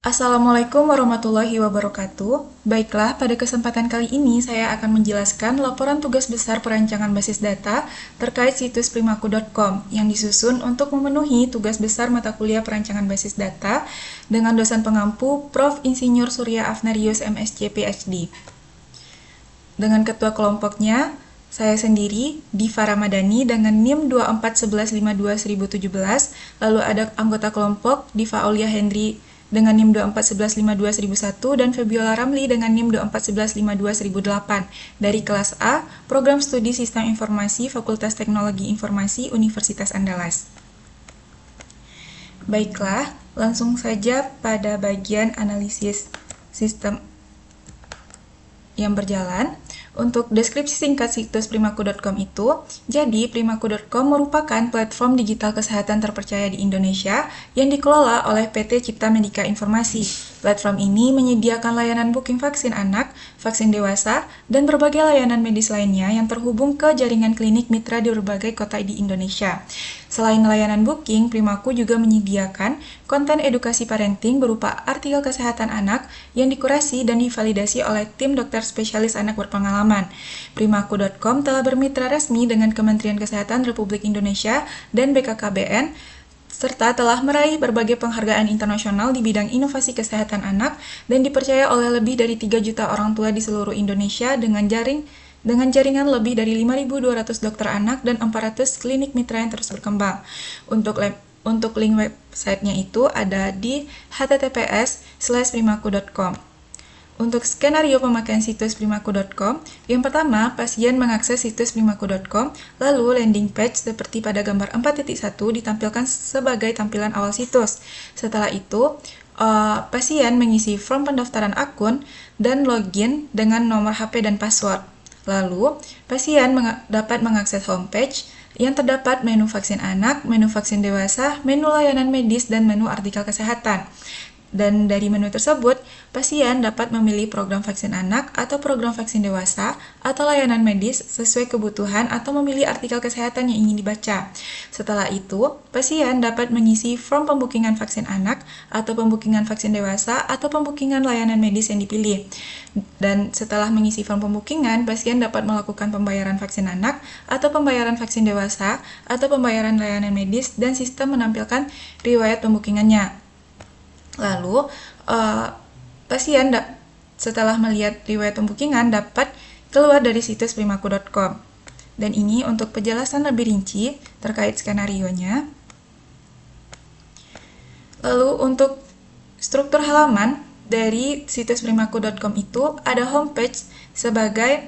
Assalamualaikum warahmatullahi wabarakatuh. Baiklah, pada kesempatan kali ini saya akan menjelaskan laporan tugas besar perancangan basis data terkait situs primaku.com yang disusun untuk memenuhi tugas besar mata kuliah perancangan basis data dengan dosen pengampu Prof. Insinyur Surya Afnarius MSc PhD. Dengan ketua kelompoknya, saya sendiri, Diva Ramadhani dengan NIM 2411521017, lalu ada anggota kelompok Diva Aulia Hendri dengan NIM 2411521001 dan Febiola Ramli dengan NIM 2411521008 dari kelas A, Program Studi Sistem Informasi Fakultas Teknologi Informasi Universitas Andalas. Baiklah, langsung saja pada bagian analisis sistem yang berjalan. Untuk deskripsi singkat situs primaku.com itu, jadi primaku.com merupakan platform digital kesehatan terpercaya di Indonesia yang dikelola oleh PT Cipta Medika Informasi. Platform ini menyediakan layanan booking vaksin anak, vaksin dewasa, dan berbagai layanan medis lainnya yang terhubung ke jaringan klinik mitra di berbagai kota di Indonesia. Selain layanan booking, Primaku juga menyediakan konten edukasi parenting berupa artikel kesehatan anak yang dikurasi dan divalidasi oleh tim dokter spesialis anak berpengalaman. Primaku.com telah bermitra resmi dengan Kementerian Kesehatan Republik Indonesia dan BKKBN, serta telah meraih berbagai penghargaan internasional di bidang inovasi kesehatan anak dan dipercaya oleh lebih dari 3 juta orang tua di seluruh Indonesia dengan jaringan lebih dari 5.200 dokter anak dan 400 klinik mitra yang terus berkembang. Untuk link websitenya itu ada di https:/primaku.com. Untuk skenario pemakaian situs primaku.com, yang pertama, pasien mengakses situs primaku.com, lalu landing page seperti pada gambar 4.1 ditampilkan sebagai tampilan awal situs. Setelah itu, pasien mengisi form pendaftaran akun dan login dengan nomor HP dan password. Lalu, pasien dapat mengakses homepage yang terdapat menu vaksin anak, menu vaksin dewasa, menu layanan medis, dan menu artikel kesehatan. Dan dari menu tersebut, pasien dapat memilih program vaksin anak atau program vaksin dewasa atau layanan medis sesuai kebutuhan atau memilih artikel kesehatan yang ingin dibaca. Setelah itu, pasien dapat mengisi form pembukingan vaksin anak atau pembukingan vaksin dewasa atau pembukingan layanan medis yang dipilih. Dan setelah mengisi form pembukingan, pasien dapat melakukan pembayaran vaksin anak atau pembayaran vaksin dewasa atau pembayaran layanan medis dan sistem menampilkan riwayat pembukingannya. Lalu, pasien setelah melihat riwayat pembukingan dapat keluar dari situs primaku.com. Dan ini untuk penjelasan lebih rinci terkait skenarionya. Lalu untuk struktur halaman dari situs primaku.com itu ada homepage sebagai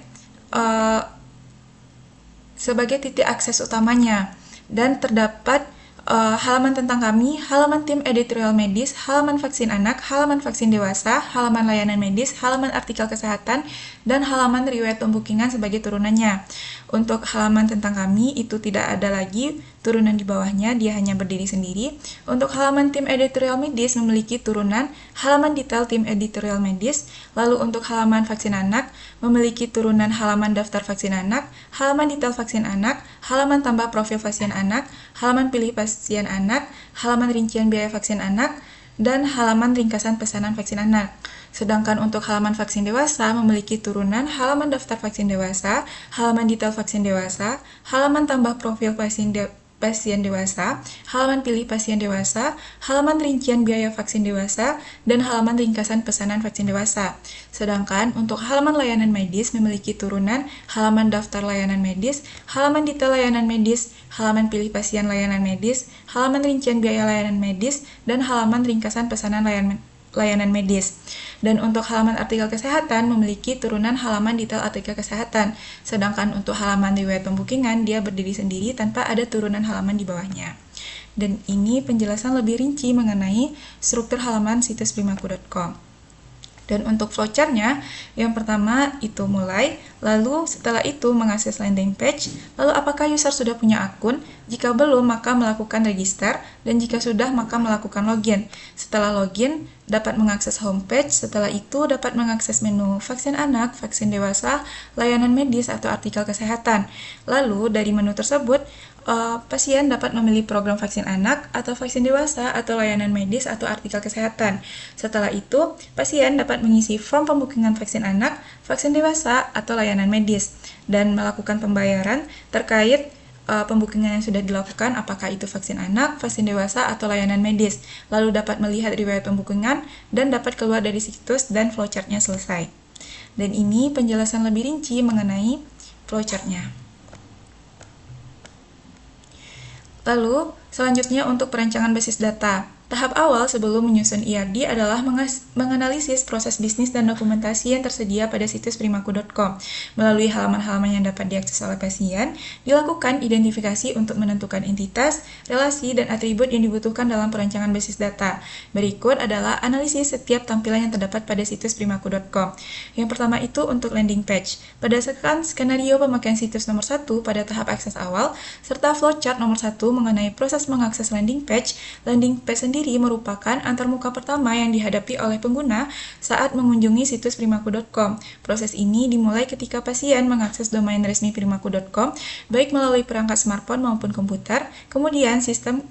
titik akses utamanya, dan terdapat halaman tentang kami, halaman tim editorial medis, halaman vaksin anak, halaman vaksin dewasa, halaman layanan medis, halaman artikel kesehatan, dan halaman riwayat pembukingan sebagai turunannya. Untuk halaman tentang kami itu tidak ada lagi turunan di bawahnya, dia hanya berdiri sendiri. Untuk halaman tim editorial medis memiliki turunan halaman detail tim editorial medis. Lalu untuk halaman vaksin anak memiliki turunan halaman daftar vaksin anak, halaman detail vaksin anak, halaman tambah profil pasien anak, halaman pilih pasien anak, halaman rincian biaya vaksin anak, dan halaman ringkasan pesanan vaksin anak. Sedangkan untuk halaman vaksin dewasa memiliki turunan halaman daftar vaksin dewasa, halaman detail vaksin dewasa, halaman tambah profil pasien dewasa, halaman pilih pasien dewasa, halaman rincian biaya vaksin dewasa, dan halaman ringkasan pesanan vaksin dewasa. Sedangkan untuk halaman layanan medis memiliki turunan halaman daftar layanan medis, halaman detail layanan medis, halaman pilih pasien layanan medis, halaman rincian biaya layanan medis, dan halaman ringkasan pesanan layanan medis. Dan untuk halaman artikel kesehatan memiliki turunan halaman detail artikel kesehatan. Sedangkan untuk halaman riwayat pembukingan dia berdiri sendiri tanpa ada turunan halaman di bawahnya. Dan ini penjelasan lebih rinci mengenai struktur halaman situs primaku.com. Dan untuk flowchart-nya, yang pertama itu mulai, lalu setelah itu mengakses landing page, lalu apakah user sudah punya akun? Jika belum, maka melakukan register, dan jika sudah, maka melakukan login. Setelah login, dapat mengakses homepage, setelah itu dapat mengakses menu vaksin anak, vaksin dewasa, layanan medis, atau artikel kesehatan. Lalu, dari menu tersebut, pasien dapat memilih program vaksin anak atau vaksin dewasa atau layanan medis atau artikel kesehatan. Setelah itu, pasien dapat mengisi form pembukingan vaksin anak, vaksin dewasa, atau layanan medis dan melakukan pembayaran terkait pembukingan yang sudah dilakukan, apakah itu vaksin anak, vaksin dewasa, atau layanan medis. Lalu dapat melihat riwayat pembukingan dan dapat keluar dari situs dan flowchart-nya selesai. Dan ini penjelasan lebih rinci mengenai flowchart-nya. Lalu, selanjutnya untuk perancangan basis data. Tahap awal sebelum menyusun ERD adalah menganalisis proses bisnis dan dokumentasi yang tersedia pada situs primaku.com. Melalui halaman-halaman yang dapat diakses oleh pasien, dilakukan identifikasi untuk menentukan entitas, relasi, dan atribut yang dibutuhkan dalam perancangan basis data. Berikut adalah analisis setiap tampilan yang terdapat pada situs primaku.com. Yang pertama itu untuk landing page. Berdasarkan skenario pemakaian situs nomor 1 pada tahap akses awal, serta flowchart nomor 1 mengenai proses mengakses landing page sendiri merupakan antarmuka pertama yang dihadapi oleh pengguna saat mengunjungi situs primaku.com. Proses ini dimulai ketika pasien mengakses domain resmi primaku.com, baik melalui perangkat smartphone maupun komputer. Kemudian sistem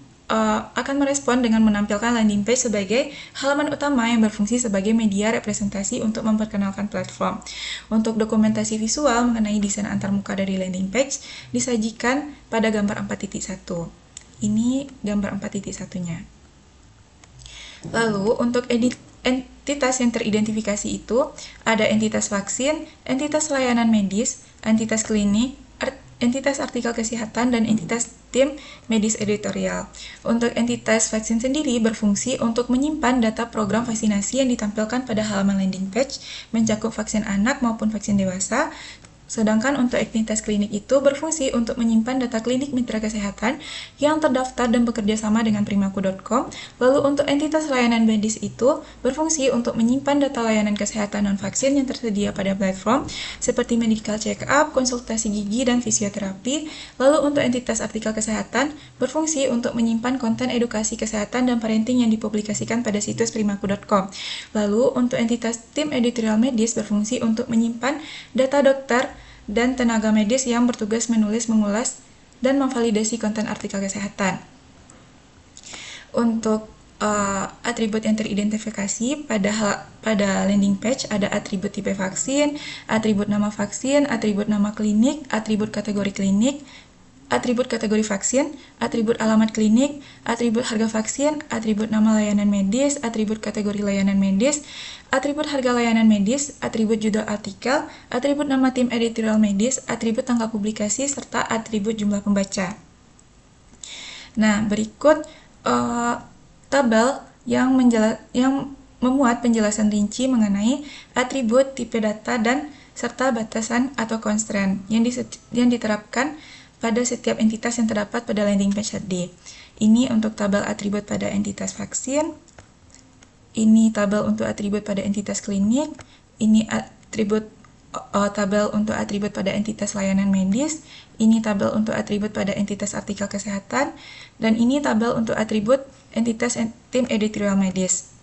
akan merespon dengan menampilkan landing page sebagai halaman utama yang berfungsi sebagai media representasi untuk memperkenalkan platform. Untuk dokumentasi visual mengenai desain antarmuka dari landing page disajikan pada gambar 4.1. Ini gambar 4.1-nya. Lalu, untuk entitas yang teridentifikasi itu, ada entitas vaksin, entitas layanan medis, entitas klinik, entitas artikel kesehatan, dan entitas tim medis editorial. Untuk entitas vaksin sendiri berfungsi untuk menyimpan data program vaksinasi yang ditampilkan pada halaman landing page, mencakup vaksin anak maupun vaksin dewasa. Sedangkan untuk entitas klinik itu berfungsi untuk menyimpan data klinik mitra kesehatan yang terdaftar dan bekerja sama dengan primaku.com. Lalu untuk entitas layanan medis itu berfungsi untuk menyimpan data layanan kesehatan non-vaksin yang tersedia pada platform seperti medical check-up, konsultasi gigi, dan fisioterapi. Lalu untuk entitas artikel kesehatan berfungsi untuk menyimpan konten edukasi kesehatan dan parenting yang dipublikasikan pada situs primaku.com. Lalu untuk entitas tim editorial medis berfungsi untuk menyimpan data dokter dan tenaga medis yang bertugas menulis, mengulas, dan memvalidasi konten artikel kesehatan. Untuk atribut yang teridentifikasi pada landing page ada atribut tipe vaksin, atribut nama vaksin, atribut nama klinik, atribut kategori klinik, atribut kategori vaksin, atribut alamat klinik, atribut harga vaksin, atribut nama layanan medis, atribut kategori layanan medis, atribut harga layanan medis, atribut judul artikel, atribut nama tim editorial medis, atribut tanggal publikasi, serta atribut jumlah pembaca. Nah, berikut tabel yang memuat penjelasan rinci mengenai atribut, tipe data, dan serta batasan atau constraint yang diterapkan pada setiap entitas yang terdapat pada landing page tadi. Ini untuk tabel atribut pada entitas vaksin, ini tabel untuk atribut pada entitas klinik, ini tabel untuk atribut pada entitas layanan medis, ini tabel untuk atribut pada entitas artikel kesehatan, dan ini tabel untuk atribut entitas tim editorial medis.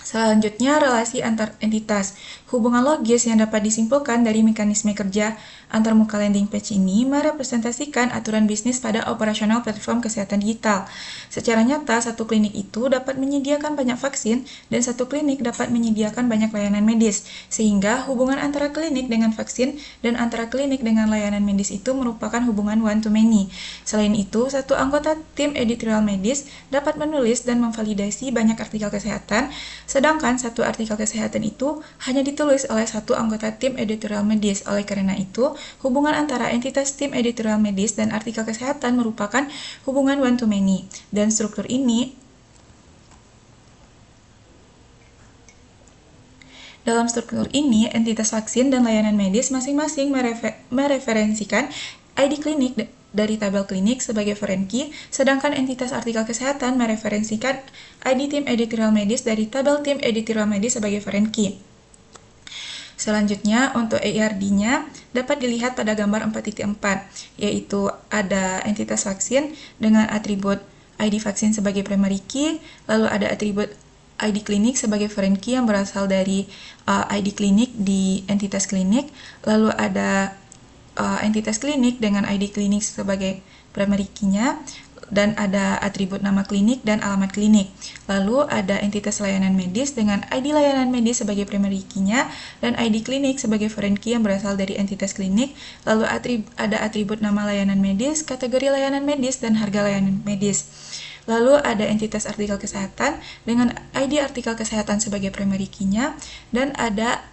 Selanjutnya, relasi antar entitas. Hubungan logis yang dapat disimpulkan dari mekanisme kerja antarmuka landing page ini merepresentasikan aturan bisnis pada operasional platform kesehatan digital. Secara nyata, satu klinik itu dapat menyediakan banyak vaksin dan satu klinik dapat menyediakan banyak layanan medis, sehingga hubungan antara klinik dengan vaksin dan antara klinik dengan layanan medis itu merupakan hubungan one-to-many. Selain itu, satu anggota tim editorial medis dapat menulis dan memvalidasi banyak artikel kesehatan, sedangkan satu artikel kesehatan itu hanya ditulis oleh satu anggota tim editorial medis. Oleh karena itu, hubungan antara entitas tim editorial medis dan artikel kesehatan merupakan hubungan one-to-many. Dan struktur ini dalam struktur ini, entitas vaksin dan layanan medis masing-masing mereferensikan ID klinik dari tabel klinik sebagai foreign key, sedangkan entitas artikel kesehatan mereferensikan ID tim editorial medis dari tabel tim editorial medis sebagai foreign key. Selanjutnya, untuk ERD-nya dapat dilihat pada gambar 4.4, yaitu ada entitas vaksin dengan atribut ID vaksin sebagai primary key, lalu ada atribut ID klinik sebagai foreign key yang berasal dari ID klinik di entitas klinik, lalu ada entitas klinik dengan ID klinik sebagai primary key-nya, dan ada atribut nama klinik dan alamat klinik. Lalu ada entitas layanan medis dengan ID layanan medis sebagai primary key-nya dan ID klinik sebagai foreign key yang berasal dari entitas klinik. Lalu ada atribut nama layanan medis, kategori layanan medis, dan harga layanan medis. Lalu ada entitas artikel kesehatan dengan ID artikel kesehatan sebagai primary key-nya dan ada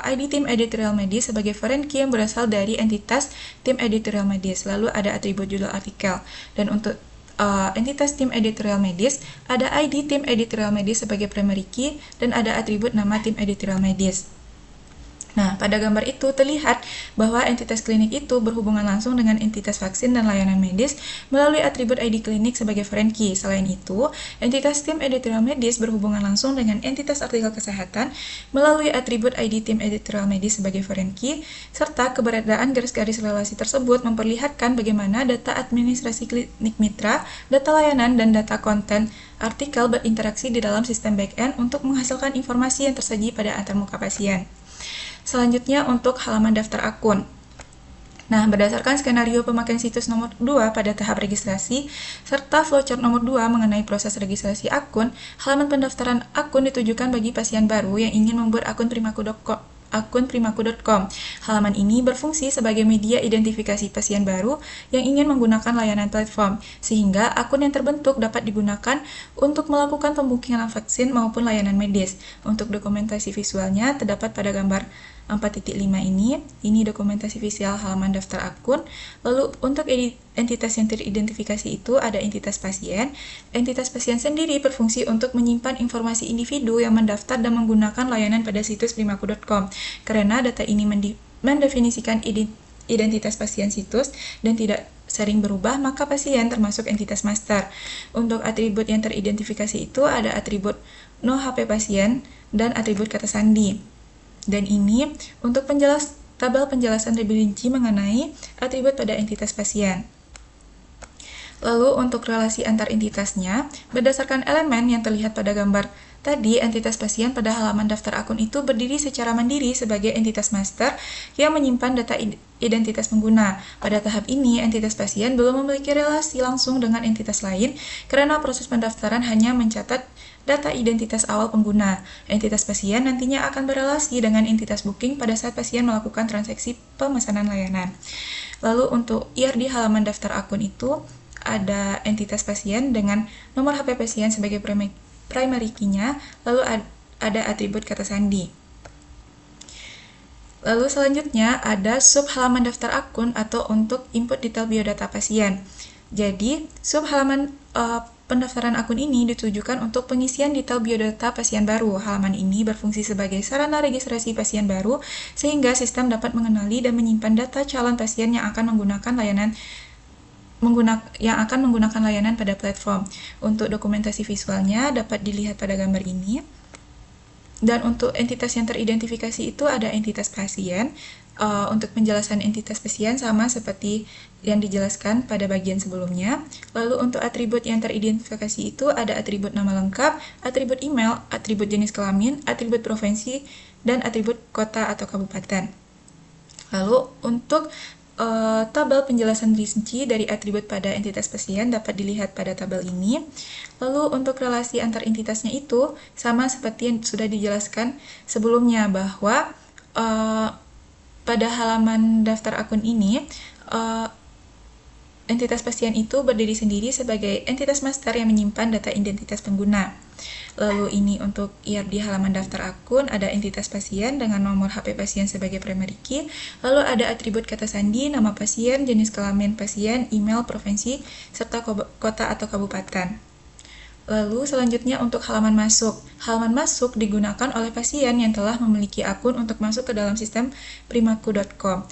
ID tim editorial medis sebagai foreign key yang berasal dari entitas tim editorial medis. Lalu ada atribut judul artikel. Dan untuk entitas tim editorial medis, ada ID tim editorial medis sebagai primary key dan ada atribut nama tim editorial medis. Nah, pada gambar itu terlihat bahwa entitas klinik itu berhubungan langsung dengan entitas vaksin dan layanan medis melalui atribut ID klinik sebagai foreign key. Selain itu, entitas tim editorial medis berhubungan langsung dengan entitas artikel kesehatan melalui atribut ID tim editorial medis sebagai foreign key, serta keberadaan garis-garis relasi tersebut memperlihatkan bagaimana data administrasi klinik mitra, data layanan, dan data konten artikel berinteraksi di dalam sistem back-end untuk menghasilkan informasi yang tersaji pada antarmuka pasien. Selanjutnya untuk halaman daftar akun. Nah, berdasarkan skenario pemakaian situs nomor 2 pada tahap registrasi, serta flowchart nomor 2 mengenai proses registrasi akun, halaman pendaftaran akun ditujukan bagi pasien baru yang ingin membuat akun primaku.com. Halaman ini berfungsi sebagai media identifikasi pasien baru yang ingin menggunakan layanan platform, sehingga akun yang terbentuk dapat digunakan untuk melakukan pembukingan vaksin maupun layanan medis. Untuk dokumentasi visualnya terdapat pada gambar 4.5 ini dokumentasi visual halaman daftar akun. Lalu untuk entitas yang teridentifikasi itu ada entitas pasien. Entitas pasien sendiri berfungsi untuk menyimpan informasi individu yang mendaftar dan menggunakan layanan pada situs primaku.com. Karena data ini mendefinisikan identitas pasien situs dan tidak sering berubah, maka pasien termasuk entitas master. Untuk atribut yang teridentifikasi itu ada atribut no HP pasien dan atribut kata sandi. Dan ini untuk tabel penjelasan lebih rinci mengenai atribut pada entitas pasien. Lalu untuk relasi antar entitasnya, berdasarkan elemen yang terlihat pada gambar tadi, entitas pasien pada halaman daftar akun itu berdiri secara mandiri sebagai entitas master yang menyimpan data identitas pengguna. Pada tahap ini, entitas pasien belum memiliki relasi langsung dengan entitas lain karena proses pendaftaran hanya mencatat data identitas awal pengguna. Entitas pasien nantinya akan berelasi dengan entitas booking pada saat pasien melakukan transaksi pemesanan layanan. Lalu untuk IR di halaman daftar akun itu ada entitas pasien dengan nomor HP pasien sebagai primary key-nya, lalu ada atribut kata sandi. Lalu selanjutnya ada sub halaman daftar akun atau untuk input detail biodata pasien. Jadi, sub halaman pendaftaran akun ini ditujukan untuk pengisian detail biodata pasien baru. Halaman ini berfungsi sebagai sarana registrasi pasien baru, sehingga sistem dapat mengenali dan menyimpan data calon pasien yang akan menggunakan layanan pada platform. Untuk dokumentasi visualnya dapat dilihat pada gambar ini. Dan untuk entitas yang teridentifikasi itu ada entitas pasien. Untuk penjelasan entitas pasien sama seperti yang dijelaskan pada bagian sebelumnya. Lalu untuk atribut yang teridentifikasi itu ada atribut nama lengkap, atribut email, atribut jenis kelamin, atribut provinsi, dan atribut kota atau kabupaten. Lalu untuk tabel penjelasan rinci dari atribut pada entitas pasien dapat dilihat pada tabel ini. Lalu untuk relasi antar entitasnya itu sama seperti yang sudah dijelaskan sebelumnya, bahwa pada halaman daftar akun ini entitas pasien itu berdiri sendiri sebagai entitas master yang menyimpan data identitas pengguna. Lalu ini untuk IR di halaman daftar akun ada entitas pasien dengan nomor HP pasien sebagai primary key, lalu ada atribut kata sandi, nama pasien, jenis kelamin pasien, email, provinsi, serta kota atau kabupaten. Lalu selanjutnya untuk halaman masuk. Halaman masuk digunakan oleh pasien yang telah memiliki akun untuk masuk ke dalam sistem primaku.com.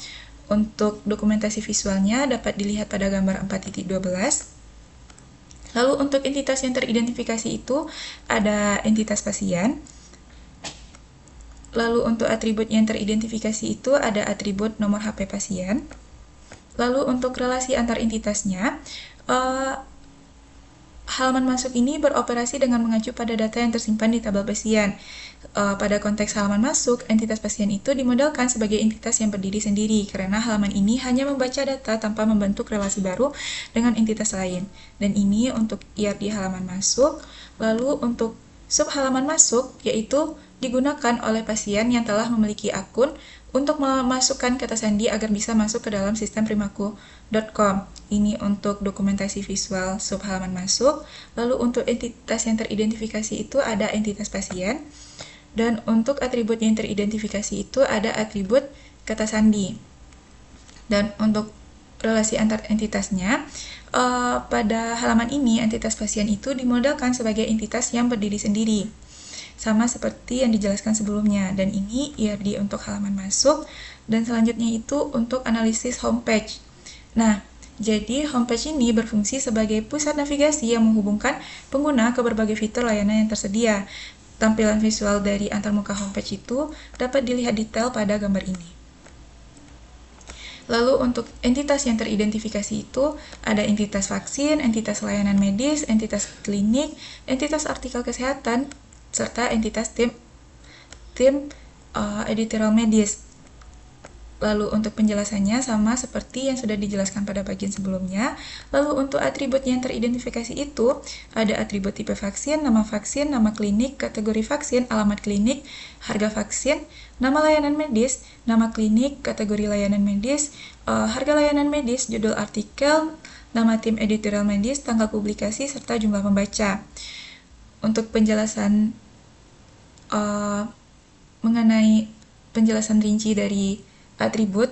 Untuk dokumentasi visualnya dapat dilihat pada gambar 4.12. Lalu untuk entitas yang teridentifikasi itu ada entitas pasien. Lalu untuk atribut yang teridentifikasi itu ada atribut nomor HP pasien. Lalu untuk relasi antar entitasnya, halaman masuk ini beroperasi dengan mengacu pada data yang tersimpan di tabel pasien. Pada konteks halaman masuk, entitas pasien itu dimodelkan sebagai entitas yang berdiri sendiri, karena halaman ini hanya membaca data tanpa membentuk relasi baru dengan entitas lain. Dan ini untuk IRD halaman masuk. Lalu untuk sub halaman masuk, yaitu digunakan oleh pasien yang telah memiliki akun untuk memasukkan kata sandi agar bisa masuk ke dalam sistem primaku.com. Ini untuk dokumentasi visual sub halaman masuk. Lalu untuk entitas yang teridentifikasi itu ada entitas pasien. Dan untuk atribut yang teridentifikasi itu ada atribut kata sandi. Dan untuk relasi antar entitasnya, pada halaman ini entitas pasien itu dimodelkan sebagai entitas yang berdiri sendiri, sama seperti yang dijelaskan sebelumnya. Dan ini IRD untuk halaman masuk, dan selanjutnya itu untuk analisis homepage. Nah, jadi homepage ini berfungsi sebagai pusat navigasi yang menghubungkan pengguna ke berbagai fitur layanan yang tersedia. Tampilan visual dari antarmuka homepage itu dapat dilihat detail pada gambar ini. Lalu untuk entitas yang teridentifikasi itu ada entitas vaksin, entitas layanan medis, entitas klinik, entitas artikel kesehatan, serta entitas tim editorial medis. Lalu untuk penjelasannya sama seperti yang sudah dijelaskan pada bagian sebelumnya. Lalu untuk atribut yang teridentifikasi itu ada atribut tipe vaksin, nama klinik, kategori vaksin, alamat klinik, harga vaksin, nama layanan medis, nama klinik, kategori layanan medis, harga layanan medis, judul artikel, nama tim editorial medis, tanggal publikasi, serta jumlah pembaca. Untuk penjelasan mengenai penjelasan rinci dari atribut,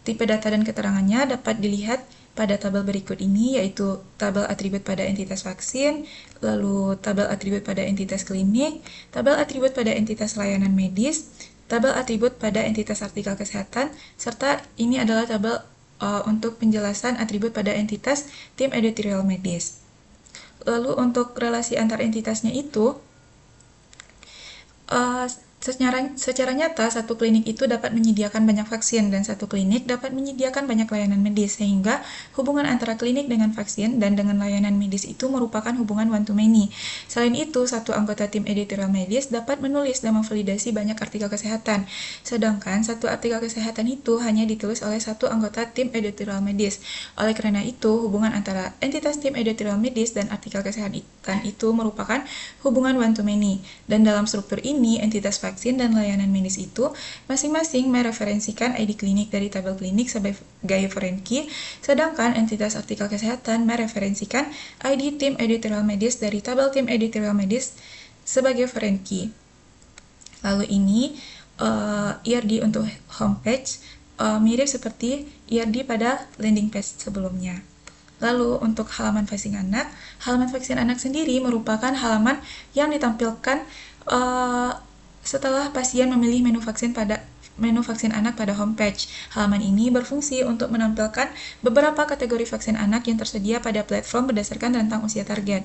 tipe data dan keterangannya dapat dilihat pada tabel berikut ini, yaitu tabel atribut pada entitas vaksin, lalu tabel atribut pada entitas klinik, tabel atribut pada entitas layanan medis, tabel atribut pada entitas artikel kesehatan, serta ini adalah tabel untuk penjelasan atribut pada entitas tim editorial medis. Lalu untuk relasi antar entitasnya itu, secara nyata, satu klinik itu dapat menyediakan banyak vaksin dan satu klinik dapat menyediakan banyak layanan medis, sehingga hubungan antara klinik dengan vaksin dan dengan layanan medis itu merupakan hubungan one-to-many. Selain itu, satu anggota tim editorial medis dapat menulis dan memvalidasi banyak artikel kesehatan, sedangkan satu artikel kesehatan itu hanya ditulis oleh satu anggota tim editorial medis. Oleh karena itu, hubungan antara entitas tim editorial medis dan artikel kesehatan itu merupakan hubungan one-to-many. Dan dalam struktur ini, entitas vaksin dan layanan medis itu masing-masing mereferensikan ID klinik dari tabel klinik sebagai foreign key, sedangkan entitas artikel kesehatan mereferensikan ID tim editorial medis dari tabel tim editorial medis sebagai foreign key. Lalu ini IRD untuk homepage mirip seperti IRD pada landing page sebelumnya. Lalu untuk halaman vaksin anak sendiri merupakan halaman yang ditampilkan setelah pasien memilih menu vaksin anak pada homepage. Halaman ini berfungsi untuk menampilkan beberapa kategori vaksin anak yang tersedia pada platform berdasarkan rentang usia target.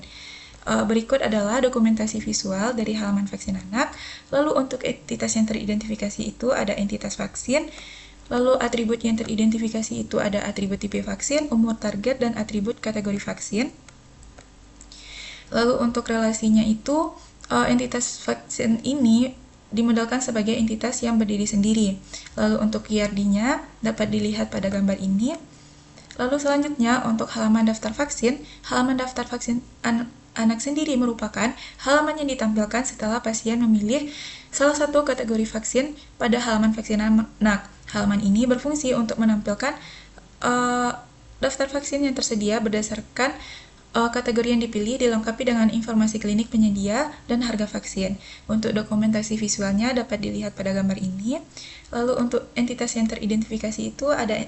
Berikut adalah dokumentasi visual dari halaman vaksin anak. Lalu untuk entitas yang teridentifikasi itu ada entitas vaksin. Lalu atribut yang teridentifikasi itu ada atribut tipe vaksin, umur target, dan atribut kategori vaksin. Lalu untuk relasinya itu, entitas vaksin ini dimodelkan sebagai entitas yang berdiri sendiri. Lalu untuk IRD-nya dapat dilihat pada gambar ini. Lalu selanjutnya untuk halaman daftar vaksin anak sendiri merupakan halaman yang ditampilkan setelah pasien memilih salah satu kategori vaksin pada halaman vaksin anak. Halaman ini berfungsi untuk menampilkan daftar vaksin yang tersedia berdasarkan kategori yang dipilih, dilengkapi dengan informasi klinik penyedia dan harga vaksin. Untuk dokumentasi visualnya dapat dilihat pada gambar ini. Lalu untuk entitas yang teridentifikasi itu ada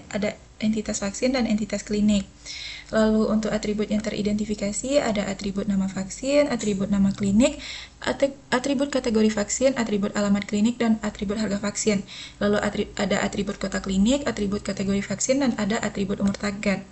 entitas vaksin dan entitas klinik. Lalu untuk atribut yang teridentifikasi ada atribut nama vaksin, atribut nama klinik, atribut kategori vaksin, atribut alamat klinik, dan atribut harga vaksin. Lalu ada atribut kota klinik, atribut kategori vaksin, dan ada atribut umur target.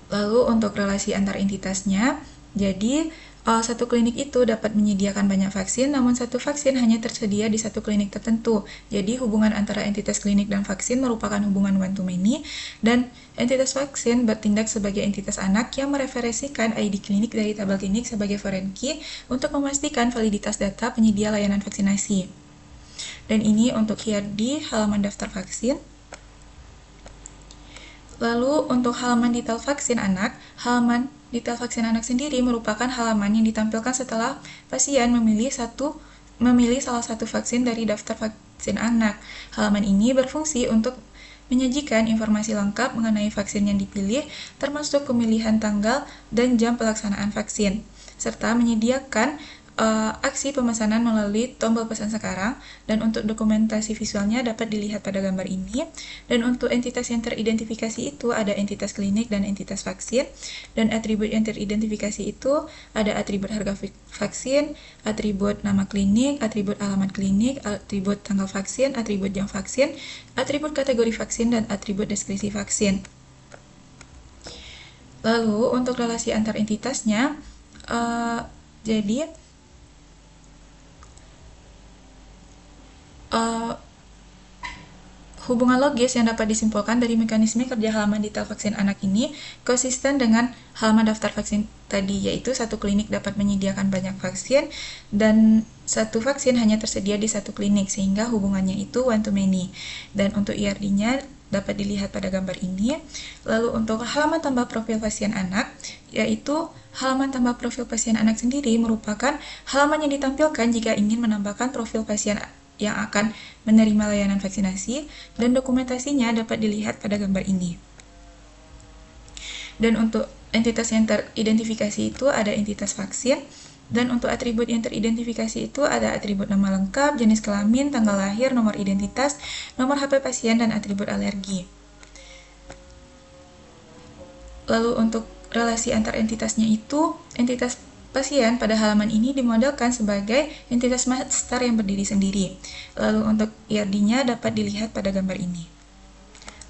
Lalu untuk relasi antar entitasnya, Jadi, satu klinik itu dapat menyediakan banyak vaksin, namun satu vaksin hanya tersedia di satu klinik tertentu. Jadi, hubungan antara entitas klinik dan vaksin merupakan hubungan one to many, dan entitas vaksin bertindak sebagai entitas anak yang mereferensikan ID klinik dari tabel klinik sebagai foreign key untuk memastikan validitas data penyedia layanan vaksinasi. Dan ini untuk here di halaman daftar vaksin. Lalu untuk halaman detail vaksin anak, halaman detail vaksin anak sendiri merupakan halaman yang ditampilkan setelah pasien memilih salah satu vaksin dari daftar vaksin anak. Halaman ini berfungsi untuk menyajikan informasi lengkap mengenai vaksin yang dipilih, termasuk pemilihan tanggal dan jam pelaksanaan vaksin, serta menyediakan aksi pemesanan melalui tombol pesan sekarang, dan untuk dokumentasi visualnya dapat dilihat pada gambar ini. Dan untuk entitas yang teridentifikasi itu ada entitas klinik dan entitas vaksin, dan atribut yang teridentifikasi itu ada atribut harga vaksin, atribut nama klinik, atribut alamat klinik, atribut tanggal vaksin, atribut jam vaksin, atribut kategori vaksin, dan atribut deskripsi vaksin. Lalu untuk relasi antar entitasnya, hubungan logis yang dapat disimpulkan dari mekanisme kerja halaman detail vaksin anak ini konsisten dengan halaman daftar vaksin tadi, yaitu satu klinik dapat menyediakan banyak vaksin dan satu vaksin hanya tersedia di satu klinik, sehingga hubungannya itu one to many. Dan untuk IRD-nya dapat dilihat pada gambar ini. Lalu untuk halaman tambah profil pasien anak, yaitu halaman tambah profil pasien anak sendiri merupakan halaman yang ditampilkan jika ingin menambahkan profil pasien yang akan menerima layanan vaksinasi, dan dokumentasinya dapat dilihat pada gambar ini. Dan untuk entitas yang teridentifikasi itu ada entitas vaksin, dan untuk atribut yang teridentifikasi itu ada atribut nama lengkap, jenis kelamin, tanggal lahir, nomor identitas, nomor HP pasien, dan atribut alergi. Lalu untuk relasi antar entitasnya itu, entitas pasien pada halaman ini dimodelkan sebagai entitas master yang berdiri sendiri. Lalu untuk IRD-nya dapat dilihat pada gambar ini.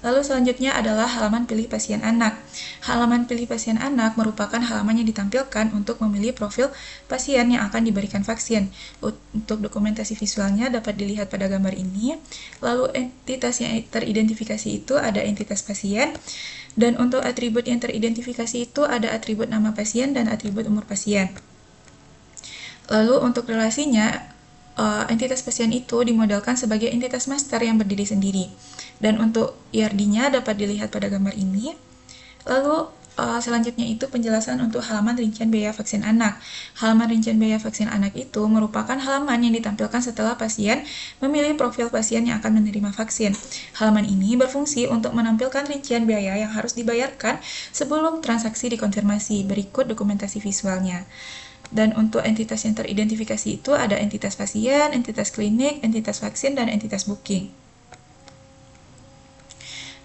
Lalu selanjutnya adalah halaman pilih pasien anak. Halaman pilih pasien anak merupakan halaman yang ditampilkan untuk memilih profil pasien yang akan diberikan vaksin. Untuk dokumentasi visualnya dapat dilihat pada gambar ini. Lalu entitas yang teridentifikasi itu ada entitas pasien, dan untuk atribut yang teridentifikasi itu ada atribut nama pasien dan atribut umur pasien. Lalu untuk relasinya, entitas pasien itu dimodelkan sebagai entitas master yang berdiri sendiri. Dan untuk IRD-nya dapat dilihat pada gambar ini. Lalu selanjutnya itu penjelasan untuk halaman rincian biaya vaksin anak. Halaman rincian biaya vaksin anak itu merupakan halaman yang ditampilkan setelah pasien memilih profil pasien yang akan menerima vaksin. Halaman ini berfungsi untuk menampilkan rincian biaya yang harus dibayarkan sebelum transaksi dikonfirmasi. Berikut dokumentasi visualnya. Dan untuk entitas yang teridentifikasi itu ada entitas pasien, entitas klinik, entitas vaksin, dan entitas booking.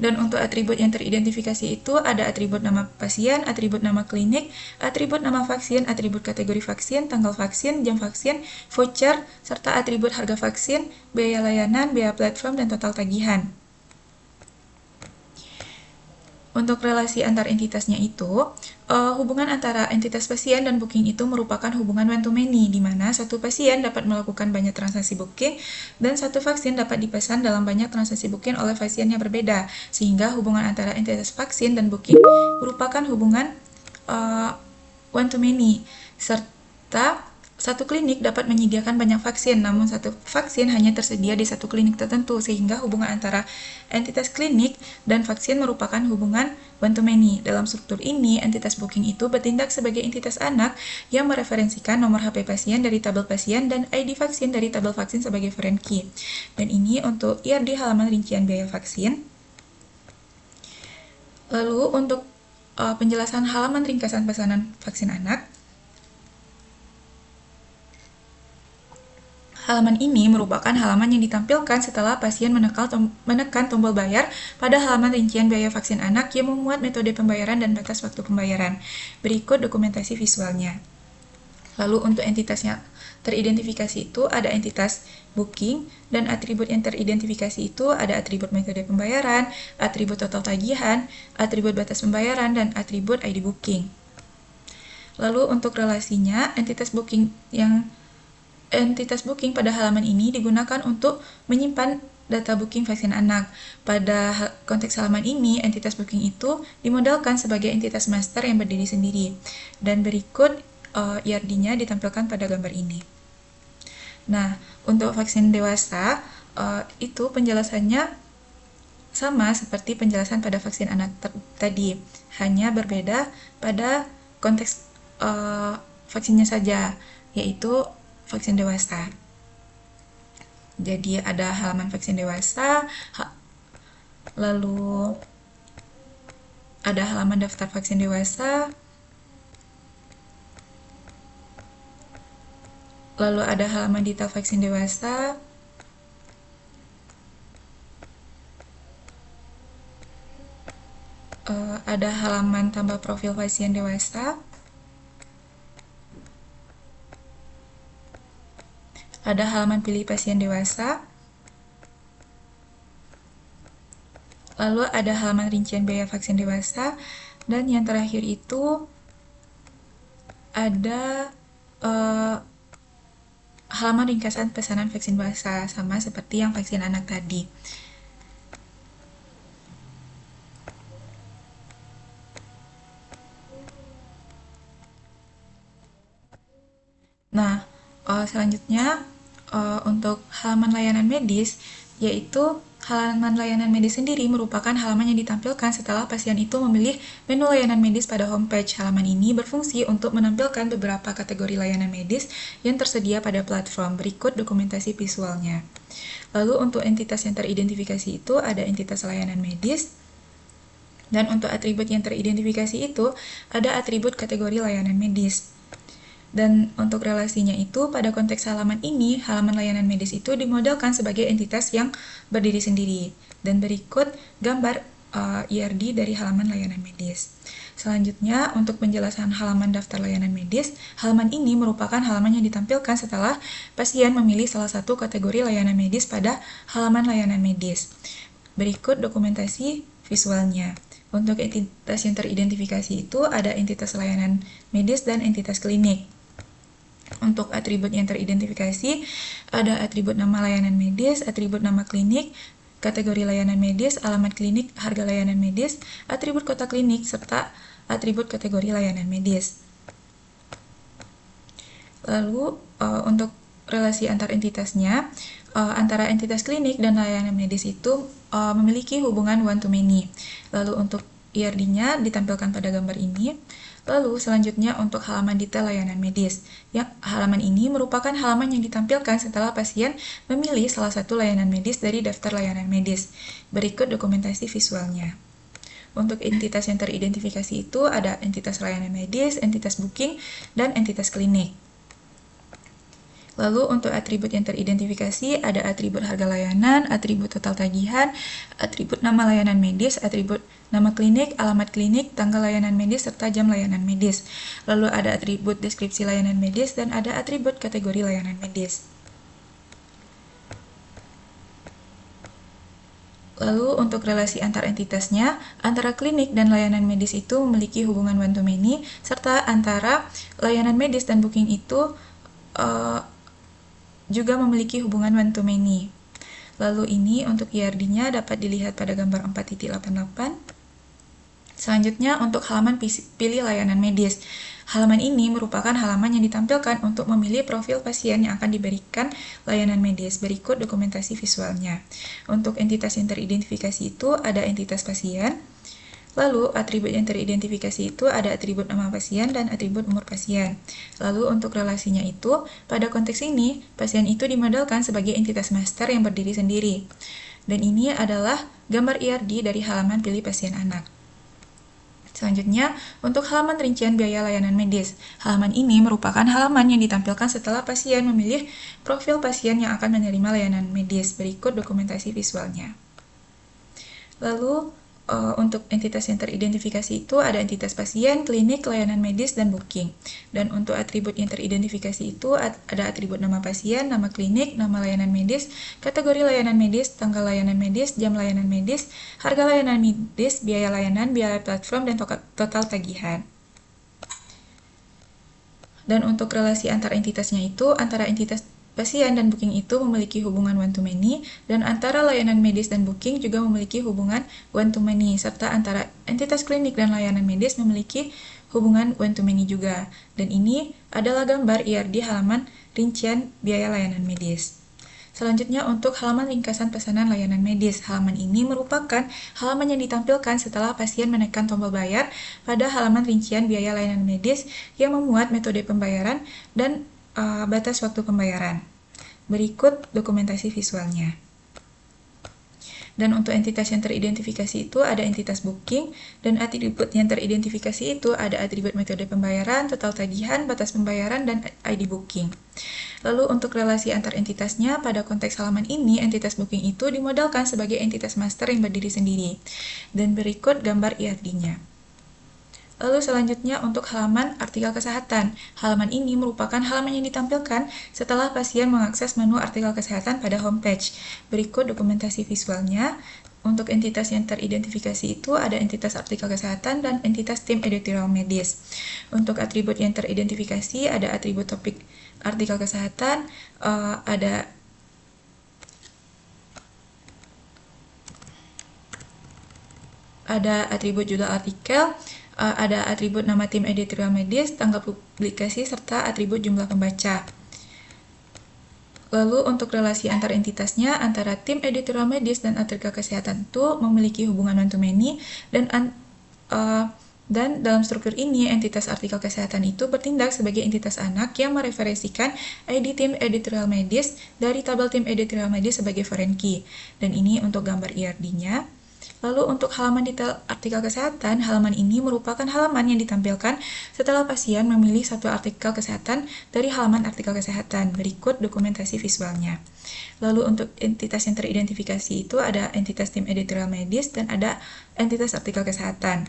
Dan untuk atribut yang teridentifikasi itu ada atribut nama pasien, atribut nama klinik, atribut nama vaksin, atribut kategori vaksin, tanggal vaksin, jam vaksin, voucher, serta atribut harga vaksin, biaya layanan, biaya platform, dan total tagihan. Untuk relasi antar entitasnya itu, hubungan antara entitas pasien dan booking itu merupakan hubungan one to many, di mana satu pasien dapat melakukan banyak transaksi booking dan satu vaksin dapat dipesan dalam banyak transaksi booking oleh pasien yang berbeda, sehingga hubungan antara entitas vaksin dan booking merupakan hubungan one to many, serta satu klinik dapat menyediakan banyak vaksin, namun satu vaksin hanya tersedia di satu klinik tertentu, sehingga hubungan antara entitas klinik dan vaksin merupakan hubungan one to many. Dalam struktur ini, entitas booking itu bertindak sebagai entitas anak yang mereferensikan nomor HP pasien dari tabel pasien dan ID vaksin dari tabel vaksin sebagai foreign key. Dan ini untuk IRD halaman rincian biaya vaksin. Lalu untuk penjelasan halaman ringkasan pesanan vaksin anak, halaman ini merupakan halaman yang ditampilkan setelah pasien menekan tombol bayar pada halaman rincian biaya vaksin anak yang memuat metode pembayaran dan batas waktu pembayaran. Berikut dokumentasi visualnya. Lalu untuk entitas yang teridentifikasi itu ada entitas booking, dan atribut yang teridentifikasi itu ada atribut metode pembayaran, atribut total tagihan, atribut batas pembayaran, dan atribut ID booking. Lalu untuk relasinya, entitas booking pada halaman ini digunakan untuk menyimpan data booking vaksin anak. Pada konteks halaman ini, entitas booking itu dimodelkan sebagai entitas master yang berdiri sendiri. Dan berikut IRD-nya ditampilkan pada gambar ini. Nah, untuk vaksin dewasa, itu penjelasannya sama seperti penjelasan pada vaksin anak tadi, hanya berbeda pada konteks vaksinnya saja, yaitu vaksin dewasa. Jadi ada halaman vaksin dewasa, lalu ada halaman daftar vaksin dewasa, lalu ada halaman detail vaksin dewasa, ada halaman tambah profil pasien dewasa, ada halaman pilih pasien dewasa, lalu ada halaman rincian biaya vaksin dewasa, dan yang terakhir itu ada halaman ringkasan pesanan vaksin dewasa, sama seperti yang vaksin anak tadi. Nah, selanjutnya untuk halaman layanan medis, yaitu halaman layanan medis sendiri merupakan halaman yang ditampilkan setelah pasien itu memilih menu layanan medis pada homepage. Halaman ini berfungsi untuk menampilkan beberapa kategori layanan medis yang tersedia pada platform. Berikut dokumentasi visualnya. Lalu untuk entitas yang teridentifikasi itu ada entitas layanan medis, dan untuk atribut yang teridentifikasi itu ada atribut kategori layanan medis. Dan untuk relasinya itu, pada konteks halaman ini, halaman layanan medis itu dimodelkan sebagai entitas yang berdiri sendiri. Dan berikut gambar IRD dari halaman layanan medis. Selanjutnya, untuk penjelasan halaman daftar layanan medis, halaman ini merupakan halaman yang ditampilkan setelah pasien memilih salah satu kategori layanan medis pada halaman layanan medis. Berikut dokumentasi visualnya. Untuk entitas yang teridentifikasi itu ada entitas layanan medis dan entitas klinik. Untuk atribut yang teridentifikasi, ada atribut nama layanan medis, atribut nama klinik, kategori layanan medis, alamat klinik, harga layanan medis, atribut kota klinik, serta atribut kategori layanan medis. Lalu, untuk relasi antar entitasnya, antara entitas klinik dan layanan medis itu memiliki hubungan one-to-many. Lalu untuk IRD-nya ditampilkan pada gambar ini. Lalu selanjutnya untuk halaman detail layanan medis. Yang halaman ini merupakan halaman yang ditampilkan setelah pasien memilih salah satu layanan medis dari daftar layanan medis. Berikut dokumentasi visualnya. Untuk entitas yang teridentifikasi itu ada entitas layanan medis, entitas booking, dan entitas klinik. Lalu untuk atribut yang teridentifikasi ada atribut harga layanan, atribut total tagihan, atribut nama layanan medis, atribut nama klinik, alamat klinik, tanggal layanan medis, serta jam layanan medis. Lalu ada atribut deskripsi layanan medis dan ada atribut kategori layanan medis. Lalu untuk relasi antar entitasnya, antara klinik dan layanan medis itu memiliki hubungan one-to-many, serta antara layanan medis dan booking itu juga memiliki hubungan one-to-many. Lalu ini untuk IRD-nya dapat dilihat pada gambar 4.88. Selanjutnya untuk halaman pilih layanan medis. Halaman ini merupakan halaman yang ditampilkan untuk memilih profil pasien yang akan diberikan layanan medis. Berikut dokumentasi visualnya. Untuk entitas yang teridentifikasi itu ada entitas pasien. Lalu, atribut yang teridentifikasi itu ada atribut nama pasien dan atribut umur pasien. Lalu, untuk relasinya itu, pada konteks ini, pasien itu dimodelkan sebagai entitas master yang berdiri sendiri. Dan ini adalah gambar IRD dari halaman pilih pasien anak. Selanjutnya, untuk halaman rincian biaya layanan medis. Halaman ini merupakan halaman yang ditampilkan setelah pasien memilih profil pasien yang akan menerima layanan medis. Berikut dokumentasi visualnya. Lalu, untuk entitas yang teridentifikasi itu ada entitas pasien, klinik, layanan medis, dan booking. Dan untuk atribut yang teridentifikasi itu ada atribut nama pasien, nama klinik, nama layanan medis, kategori layanan medis, tanggal layanan medis, jam layanan medis, harga layanan medis, biaya layanan, biaya platform, dan total tagihan. Dan untuk relasi antar entitasnya itu, antara entitas pasien dan booking itu memiliki hubungan one-to-many, dan antara layanan medis dan booking juga memiliki hubungan one-to-many, serta antara entitas klinik dan layanan medis memiliki hubungan one-to-many juga. Dan ini adalah gambar IRD halaman rincian biaya layanan medis. Selanjutnya untuk halaman ringkasan pesanan layanan medis. Halaman ini merupakan halaman yang ditampilkan setelah pasien menekan tombol bayar pada halaman rincian biaya layanan medis yang memuat metode pembayaran dan batas waktu pembayaran. Berikut dokumentasi visualnya. Dan untuk entitas yang teridentifikasi itu ada entitas booking, dan atribut yang teridentifikasi itu ada atribut metode pembayaran, total tagihan, batas pembayaran, dan ID booking. Lalu untuk relasi antar entitasnya, pada konteks halaman ini, entitas booking itu dimodalkan sebagai entitas master yang berdiri sendiri. Dan berikut gambar IRD-nya. Lalu selanjutnya untuk halaman artikel kesehatan. Halaman ini merupakan halaman yang ditampilkan setelah pasien mengakses menu artikel kesehatan pada homepage. Berikut dokumentasi visualnya. Untuk entitas yang teridentifikasi itu ada entitas artikel kesehatan dan entitas tim editorial medis. Untuk atribut yang teridentifikasi ada atribut topik artikel kesehatan, ada atribut judul artikel, ada atribut nama tim editorial medis, tanggal publikasi, serta atribut jumlah pembaca. Lalu untuk relasi antar entitasnya, antara tim editorial medis dan artikel kesehatan itu memiliki hubungan one-to-many, dan dalam struktur ini, entitas artikel kesehatan itu bertindak sebagai entitas anak yang mereferensikan ID tim editorial medis dari tabel tim editorial medis sebagai foreign key. Dan ini untuk gambar IRD-nya. Lalu untuk halaman detail artikel kesehatan, halaman ini merupakan halaman yang ditampilkan setelah pasien memilih satu artikel kesehatan dari halaman artikel kesehatan. Berikut dokumentasi visualnya. Lalu untuk entitas yang teridentifikasi itu ada entitas tim editorial medis dan ada entitas artikel kesehatan.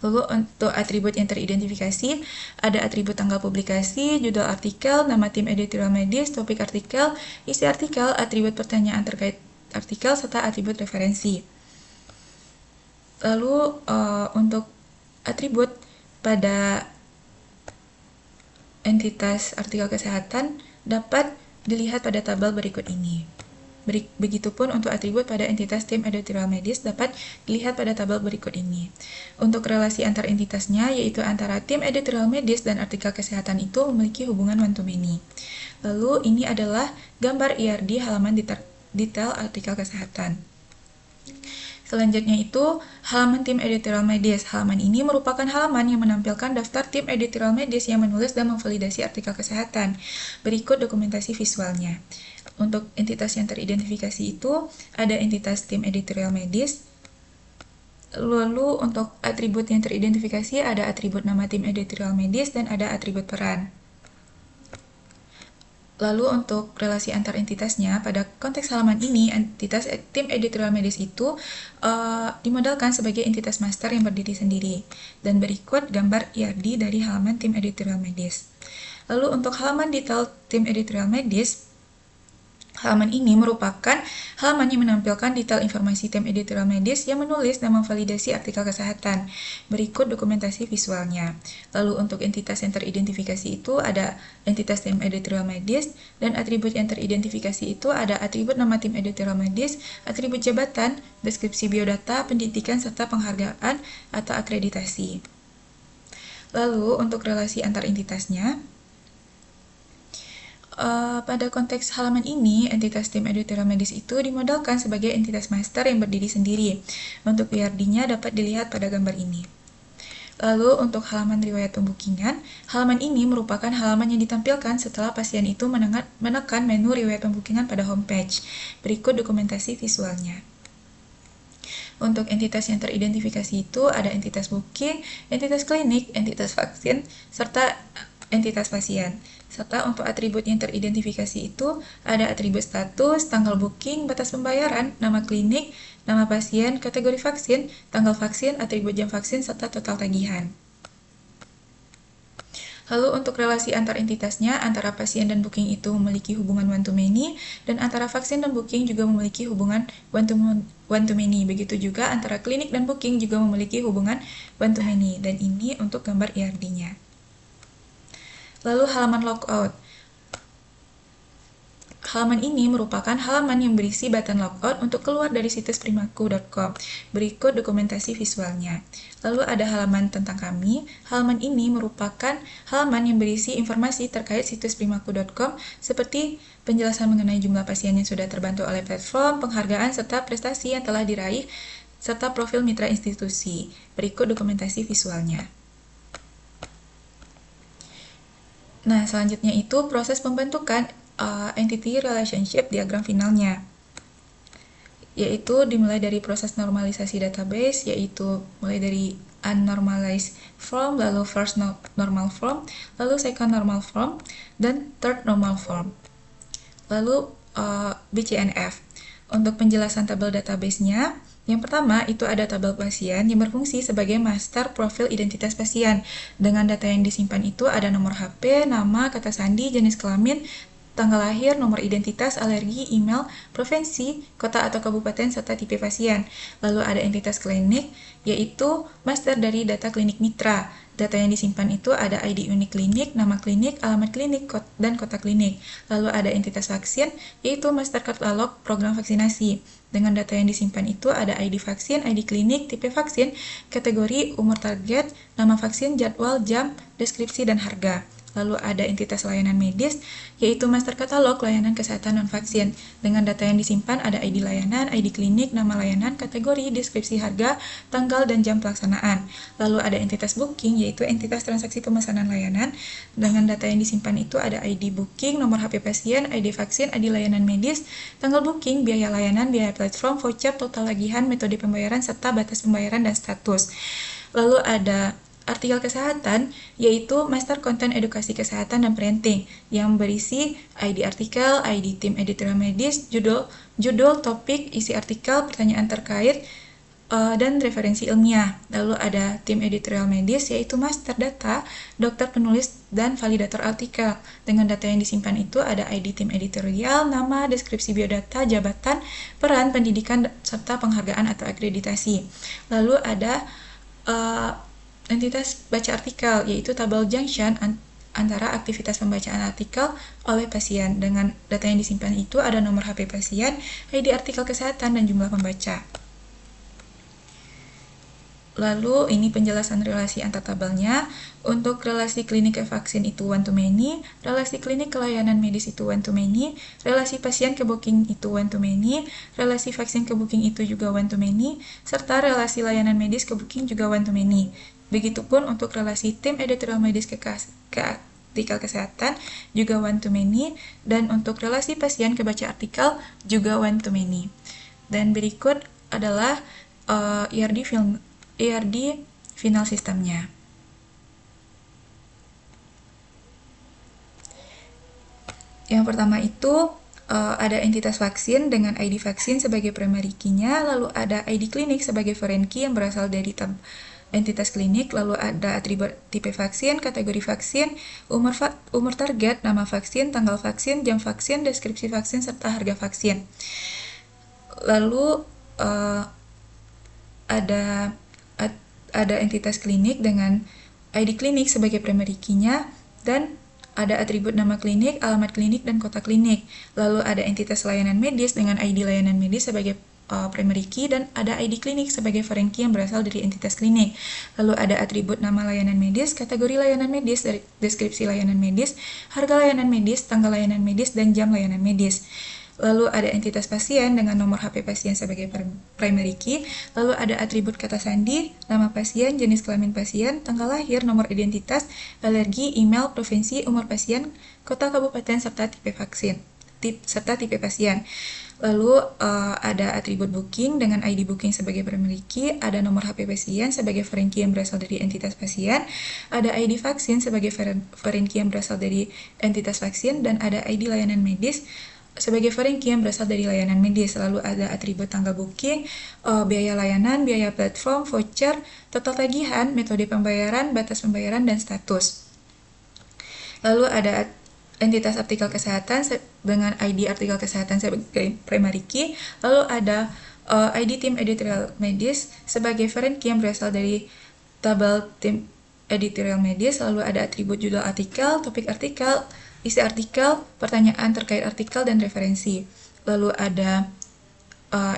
Lalu untuk atribut yang teridentifikasi, ada atribut tanggal publikasi, judul artikel, nama tim editorial medis, topik artikel, isi artikel, atribut pertanyaan terkait artikel, serta atribut referensi. Lalu untuk atribut pada entitas artikel kesehatan dapat dilihat pada tabel berikut ini. Begitupun untuk atribut pada entitas tim editorial medis dapat dilihat pada tabel berikut ini. Untuk relasi antar entitasnya, yaitu antara tim editorial medis dan artikel kesehatan itu memiliki hubungan one-to-many. Lalu ini adalah gambar IRD halaman detail artikel kesehatan. Selanjutnya itu halaman tim editorial medis. Halaman ini merupakan halaman yang menampilkan daftar tim editorial medis yang menulis dan memvalidasi artikel kesehatan. Berikut dokumentasi visualnya. Untuk entitas yang teridentifikasi itu ada entitas tim editorial medis. Lalu untuk atribut yang teridentifikasi ada atribut nama tim editorial medis dan ada atribut peran. Lalu untuk relasi antar entitasnya, pada konteks halaman ini, entitas tim editorial medis itu dimodalkan sebagai entitas master yang berdiri sendiri. Dan berikut gambar IRD dari halaman tim editorial medis. Lalu untuk halaman detail tim editorial medis, halaman ini merupakan halaman yang menampilkan detail informasi tim editorial medis yang menulis dan memvalidasi artikel kesehatan. Berikut dokumentasi visualnya. Lalu untuk entitas yang teridentifikasi itu ada entitas tim editorial medis, dan atribut yang teridentifikasi itu ada atribut nama tim editorial medis, atribut jabatan, deskripsi biodata, pendidikan, serta penghargaan atau akreditasi. Lalu untuk relasi antar entitasnya, pada konteks halaman ini, entitas tim editorial medis itu dimodalkan sebagai entitas master yang berdiri sendiri. Untuk IRD-nya dapat dilihat pada gambar ini. Lalu untuk halaman riwayat pembukingan, halaman ini merupakan halaman yang ditampilkan setelah pasien itu menekan menu riwayat pembukingan pada homepage. Berikut dokumentasi visualnya. Untuk entitas yang teridentifikasi itu ada entitas booking, entitas klinik, entitas vaksin, serta entitas pasien. Serta untuk atribut yang teridentifikasi itu ada atribut status, tanggal booking, batas pembayaran, nama klinik, nama pasien, kategori vaksin, tanggal vaksin, atribut jam vaksin, serta total tagihan. Lalu untuk relasi antar entitasnya, antara pasien dan booking itu memiliki hubungan one-to-many, dan antara vaksin dan booking juga memiliki hubungan one-to-many. Begitu juga antara klinik dan booking juga memiliki hubungan one-to-many, dan ini untuk gambar IRD-nya. Lalu halaman logout. Halaman ini merupakan halaman yang berisi button logout untuk keluar dari situs primaku.com. Berikut dokumentasi visualnya. Lalu ada halaman tentang kami. Halaman ini merupakan halaman yang berisi informasi terkait situs primaku.com seperti penjelasan mengenai jumlah pasien yang sudah terbantu oleh platform, penghargaan, serta prestasi yang telah diraih, serta profil mitra institusi. Berikut dokumentasi visualnya. Nah, selanjutnya itu proses pembentukan entity relationship diagram finalnya, yaitu dimulai dari proses normalisasi database, yaitu mulai dari unnormalized form, lalu first normal form, lalu second normal form, dan third normal form. Lalu BCNF. Untuk penjelasan tabel database-nya, yang pertama itu ada tabel pasien yang berfungsi sebagai master profil identitas pasien. Dengan data yang disimpan itu ada nomor HP, nama, kata sandi, jenis kelamin, tanggal lahir, nomor identitas, alergi, email, provinsi, kota atau kabupaten, serta tipe pasien. Lalu ada entitas klinik, yaitu master dari data klinik mitra. Data yang disimpan itu ada ID unik klinik, nama klinik, alamat klinik, dan kota klinik. Lalu ada entitas vaksin, yaitu master katalog program vaksinasi. Dengan data yang disimpan itu ada ID vaksin, ID klinik, tipe vaksin, kategori, umur target, nama vaksin, jadwal, jam, deskripsi, dan harga. Lalu ada entitas layanan medis, yaitu master katalog layanan kesehatan non-vaksin. Dengan data yang disimpan ada ID layanan, ID klinik, nama layanan, kategori, deskripsi harga, tanggal, dan jam pelaksanaan. Lalu ada entitas booking, yaitu entitas transaksi pemesanan layanan. Dengan data yang disimpan itu ada ID booking, nomor HP pasien, ID vaksin, ID layanan medis, tanggal booking, biaya layanan, biaya platform, voucher, total tagihan, metode pembayaran, serta batas pembayaran dan status. Lalu ada artikel kesehatan, yaitu master konten edukasi kesehatan dan parenting, yang berisi ID artikel, ID tim editorial medis, judul, topik, isi artikel, pertanyaan terkait, dan referensi ilmiah. Lalu ada tim editorial medis, yaitu master data, dokter penulis, dan validator artikel. Dengan data yang disimpan itu ada ID tim editorial, nama, deskripsi biodata, jabatan, peran, pendidikan, serta penghargaan atau akreditasi. Lalu ada entitas baca artikel, yaitu tabel junction antara aktivitas pembacaan artikel oleh pasien. Dengan data yang disimpan itu ada nomor HP pasien, ID artikel kesehatan, dan jumlah pembaca. Lalu ini penjelasan relasi antar tabelnya. Untuk relasi klinik ke vaksin itu one to many, relasi klinik ke layanan medis itu one to many, relasi pasien ke booking itu one to many, relasi vaksin ke booking itu juga one to many, serta relasi layanan medis ke booking juga one to many. Begitupun untuk relasi tim editorial medis ke artikel kesehatan juga one to many, dan untuk relasi pasien ke baca artikel juga one to many. Dan berikut adalah ERD final sistemnya. Yang pertama itu ada entitas vaksin dengan ID vaksin sebagai primary key-nya, lalu ada ID klinik sebagai foreign key yang berasal dari entitas klinik, lalu ada atribut tipe vaksin, kategori vaksin, umur target, nama vaksin, tanggal vaksin, jam vaksin, deskripsi vaksin, serta harga vaksin. Lalu ada entitas klinik dengan ID klinik sebagai primary key-nya, dan ada atribut nama klinik, alamat klinik, dan kota klinik. Lalu ada entitas layanan medis dengan ID layanan medis sebagai primary key, dan ada ID klinik sebagai foreign key yang berasal dari entitas klinik. Lalu ada atribut nama layanan medis, kategori layanan medis, deskripsi layanan medis, harga layanan medis, tanggal layanan medis, dan jam layanan medis. Lalu ada entitas pasien dengan nomor HP pasien sebagai primary key, lalu ada atribut kata sandi, nama pasien, jenis kelamin pasien, tanggal lahir, nomor identitas, alergi, email, provinsi, umur pasien, kota kabupaten, serta tipe vaksin, serta tipe pasien. Lalu ada atribut booking dengan ID booking sebagai primary key, ada nomor HP pasien sebagai foreign key yang berasal dari entitas pasien, ada ID vaksin sebagai foreign key yang berasal dari entitas vaksin, dan ada ID layanan medis sebagai foreign key yang berasal dari layanan medis. Lalu ada atribut tanggal booking, biaya layanan, biaya platform, voucher, total tagihan, metode pembayaran, batas pembayaran, dan status. Lalu ada entitas artikel kesehatan dengan ID artikel kesehatan sebagai primary key. Lalu ada ID tim editorial medis sebagai foreign key yang berasal dari tabel tim editorial medis, lalu ada atribut judul artikel, topik artikel, isi artikel, pertanyaan terkait artikel, dan referensi. Lalu ada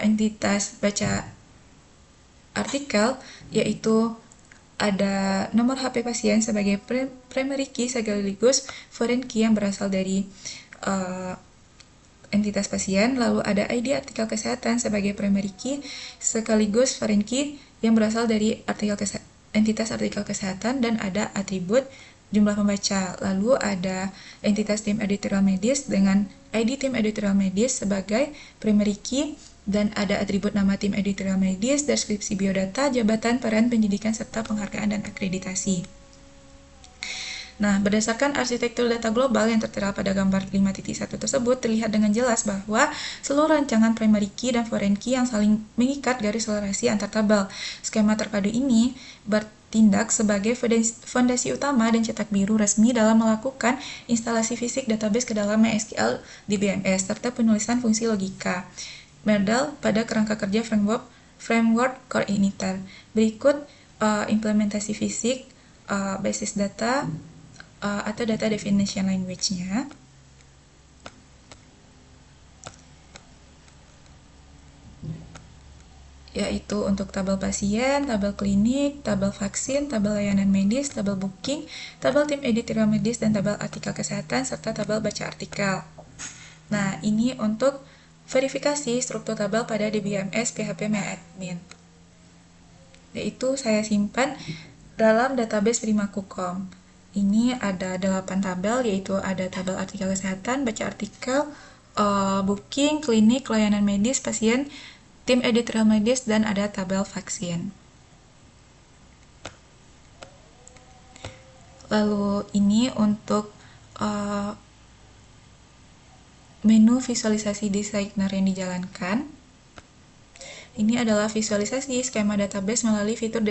entitas baca artikel, yaitu ada nomor HP pasien sebagai primary key sekaligus foreign key yang berasal dari entitas pasien, lalu ada ID artikel kesehatan sebagai primary key sekaligus foreign key yang berasal dari entitas artikel kesehatan, dan ada atribut jumlah pembaca. Lalu ada entitas tim editorial medis dengan ID tim editorial medis sebagai primary key, dan ada atribut nama tim editorial medis, deskripsi biodata, jabatan, peran, pendidikan, serta penghargaan dan akreditasi. Nah, berdasarkan arsitektur data global yang tertera pada gambar 5.1 tersebut, terlihat dengan jelas bahwa seluruh rancangan primary key dan foreign key yang saling mengikat garis selerasi antar tabel. Skema terpadu ini bertindak sebagai fondasi utama dan cetak biru resmi dalam melakukan instalasi fisik database ke dalam MySQL di BMS, serta penulisan fungsi logika model pada kerangka kerja framework coordinator. Berikut implementasi fisik basis data atau data definition language-nya. Yaitu untuk tabel pasien, tabel klinik, tabel vaksin, tabel layanan medis, tabel booking, tabel tim editorial medis, dan tabel artikel kesehatan, serta tabel baca artikel. Nah, ini untuk verifikasi struktur tabel pada DBMS PHP MyAdmin. Yaitu saya simpan dalam database Primakucom. Ini ada 8 tabel, yaitu ada tabel artikel kesehatan, baca artikel, booking, klinik, layanan medis, pasien, tim editorial medis, dan ada tabel vaksin. Lalu ini untuk menu visualisasi designer yang dijalankan. Ini adalah visualisasi skema database melalui fitur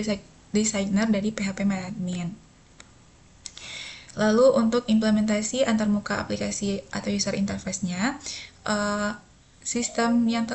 designer dari PHP MyAdmin. Lalu untuk implementasi antarmuka aplikasi atau user interface-nya, sistem yang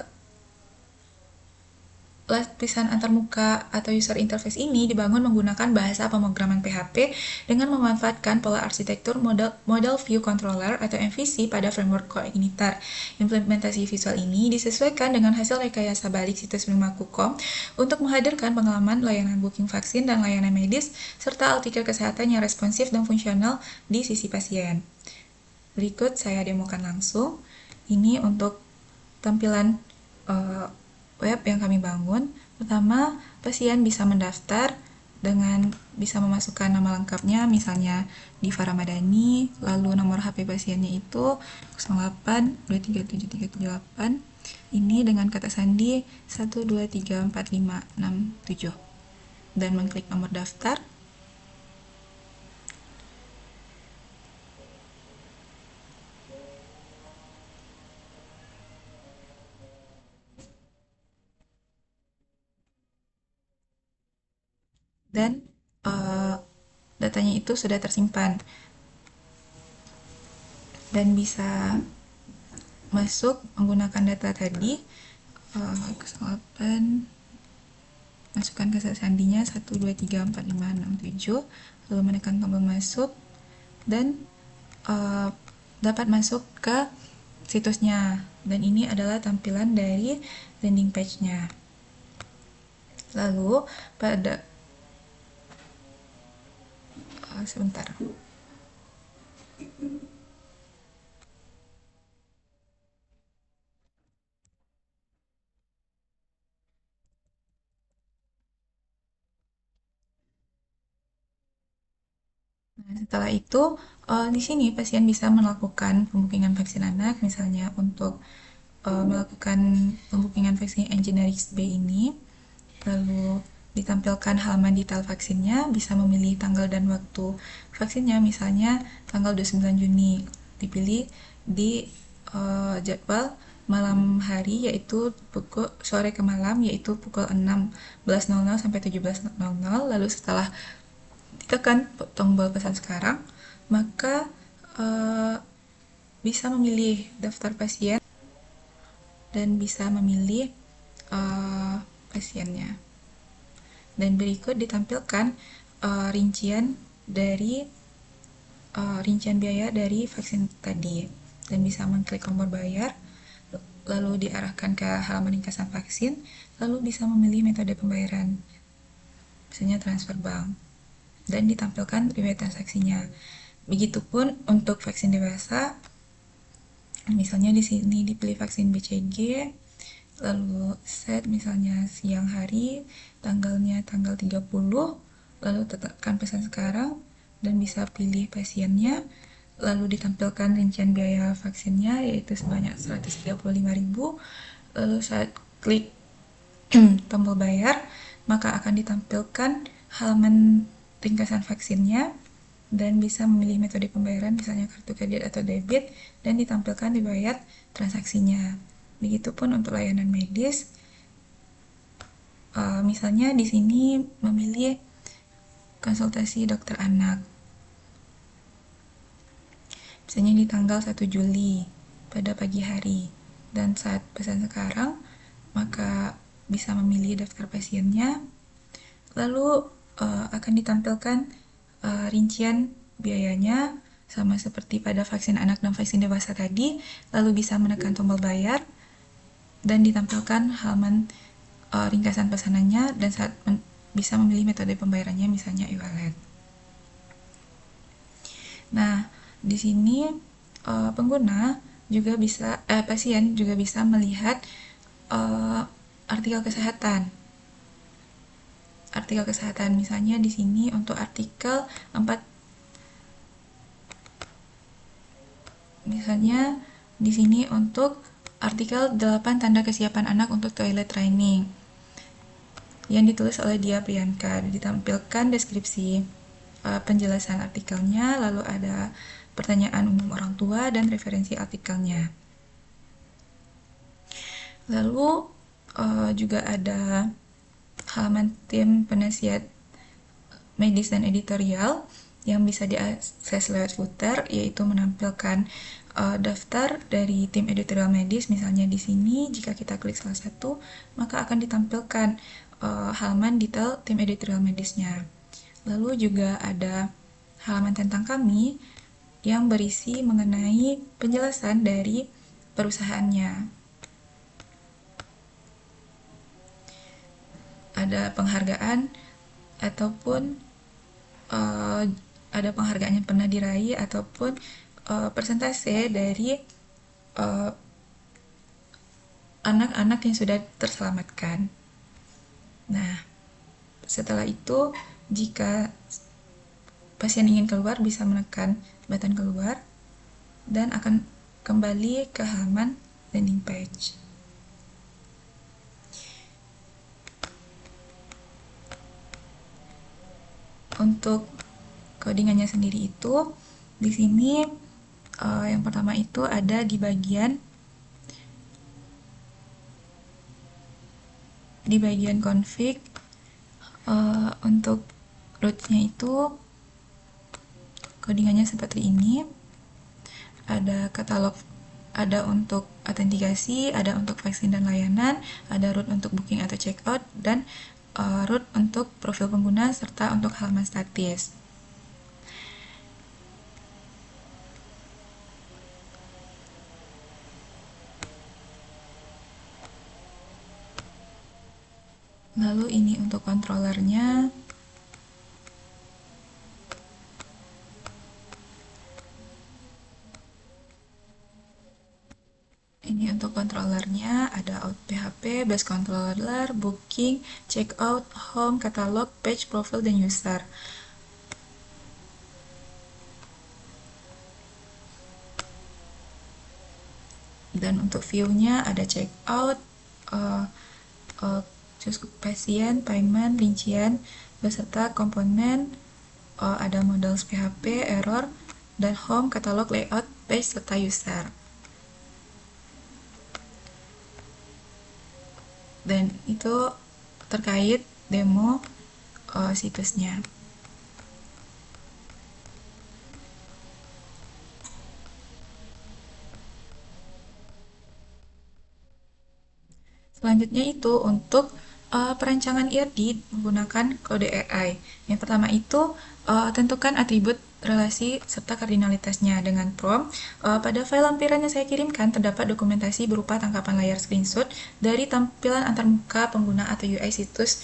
lapisan antarmuka atau user interface ini dibangun menggunakan bahasa pemrograman PHP dengan memanfaatkan pola arsitektur Model View Controller atau MVC pada framework coordinator. Implementasi visual ini disesuaikan dengan hasil rekayasa balik situs Primakucom untuk menghadirkan pengalaman layanan booking vaksin dan layanan medis, serta artikel kesehatan yang responsif dan fungsional di sisi pasien. Berikut saya demokan langsung. Ini untuk tampilan web yang kami bangun. Pertama, pasien bisa mendaftar dengan bisa memasukkan nama lengkapnya, misalnya Diva Ramadhani, lalu nomor HP pasiennya itu 08 23738. Ini dengan kata sandi 1234567. Dan mengklik nomor daftar. Dan datanya itu sudah tersimpan dan bisa masuk menggunakan data tadi. 08, masukkan kata sandinya 1234567, lalu menekan tombol masuk dan dapat masuk ke situsnya. Dan ini adalah tampilan dari landing page-nya. Lalu pada sebentar. Nah, setelah itu di sini pasien bisa melakukan pembookingan vaksin anak, misalnya untuk melakukan pembookingan vaksin Engineering B ini, lalu ditampilkan halaman detail vaksinnya, bisa memilih tanggal dan waktu vaksinnya, misalnya tanggal 29 Juni, dipilih di jadwal malam hari, yaitu pukul sore ke malam, yaitu pukul 16.00 sampai 17.00. Lalu setelah ditekan tombol pesan sekarang, maka bisa memilih daftar pasien dan bisa memilih pasiennya. Dan berikut ditampilkan rincian biaya dari vaksin tadi, dan bisa mengklik tombol bayar, lalu diarahkan ke halaman ringkasan vaksin, lalu bisa memilih metode pembayaran, misalnya transfer bank, dan ditampilkan riwayat transaksinya. Begitupun untuk vaksin dewasa, misalnya di sini dipilih vaksin BCG, lalu set misalnya siang hari, tanggalnya tanggal 30, lalu tekan pesan sekarang, dan bisa pilih pasiennya, lalu ditampilkan rincian biaya vaksinnya yaitu sebanyak 135.000. Lalu saat klik tombol bayar, maka akan ditampilkan halaman ringkasan vaksinnya dan bisa memilih metode pembayaran, misalnya kartu kredit atau debit, dan ditampilkan riwayat transaksinya. Begitupun untuk layanan medis, misalnya di sini memilih konsultasi dokter anak, misalnya di tanggal 1 Juli pada pagi hari, dan saat pesan sekarang maka bisa memilih daftar pasiennya, lalu akan ditampilkan rincian biayanya sama seperti pada vaksin anak dan vaksin dewasa tadi, lalu bisa menekan tombol bayar dan ditampilkan halaman ringkasan pesanannya, dan saat bisa memilih metode pembayarannya, misalnya e-wallet. Nah, di sini pasien juga bisa melihat artikel kesehatan. Misalnya di sini untuk artikel 4, misalnya di sini untuk artikel 8 tanda kesiapan anak untuk toilet training yang ditulis oleh Dia Priyanka, ditampilkan deskripsi penjelasan artikelnya, lalu ada pertanyaan umum orang tua dan referensi artikelnya. Lalu juga ada halaman tim penasihat medis dan editorial yang bisa diakses lewat footer, yaitu menampilkan daftar dari tim editorial medis. Misalnya di sini jika kita klik salah satu, maka akan ditampilkan halaman detail tim editorial medisnya. Lalu juga ada halaman tentang kami yang berisi mengenai penjelasan dari perusahaannya. Ada penghargaan ataupun ada penghargaan yang pernah diraih ataupun persentase dari anak-anak yang sudah terselamatkan. Nah, setelah itu jika pasien ingin keluar bisa menekan button keluar dan akan kembali ke halaman landing page. Untuk codingannya sendiri itu di sini yang pertama itu ada di bagian config. Untuk rootnya itu codingannya seperti ini. Ada katalog, ada untuk autentikasi, ada untuk vaksin dan layanan, ada root untuk booking atau checkout, dan root untuk profil pengguna serta untuk halaman statis. Lalu ini untuk controllernya. Ini untuk controllernya ada out PHP, base controller, booking, checkout, home, catalog, page, profile, dan user. Dan untuk view-nya ada checkout, pasien, payment, rincian, beserta komponen, ada models PHP, error, dan home, catalog, layout, page, serta user. Dan itu terkait demo situsnya. Selanjutnya itu untuk Perancangan IRD menggunakan kode AI. Yang pertama itu tentukan atribut relasi serta kardinalitasnya dengan prompt. Pada file lampiran yang saya kirimkan terdapat dokumentasi berupa tangkapan layar screenshot dari tampilan antarmuka pengguna atau UI situs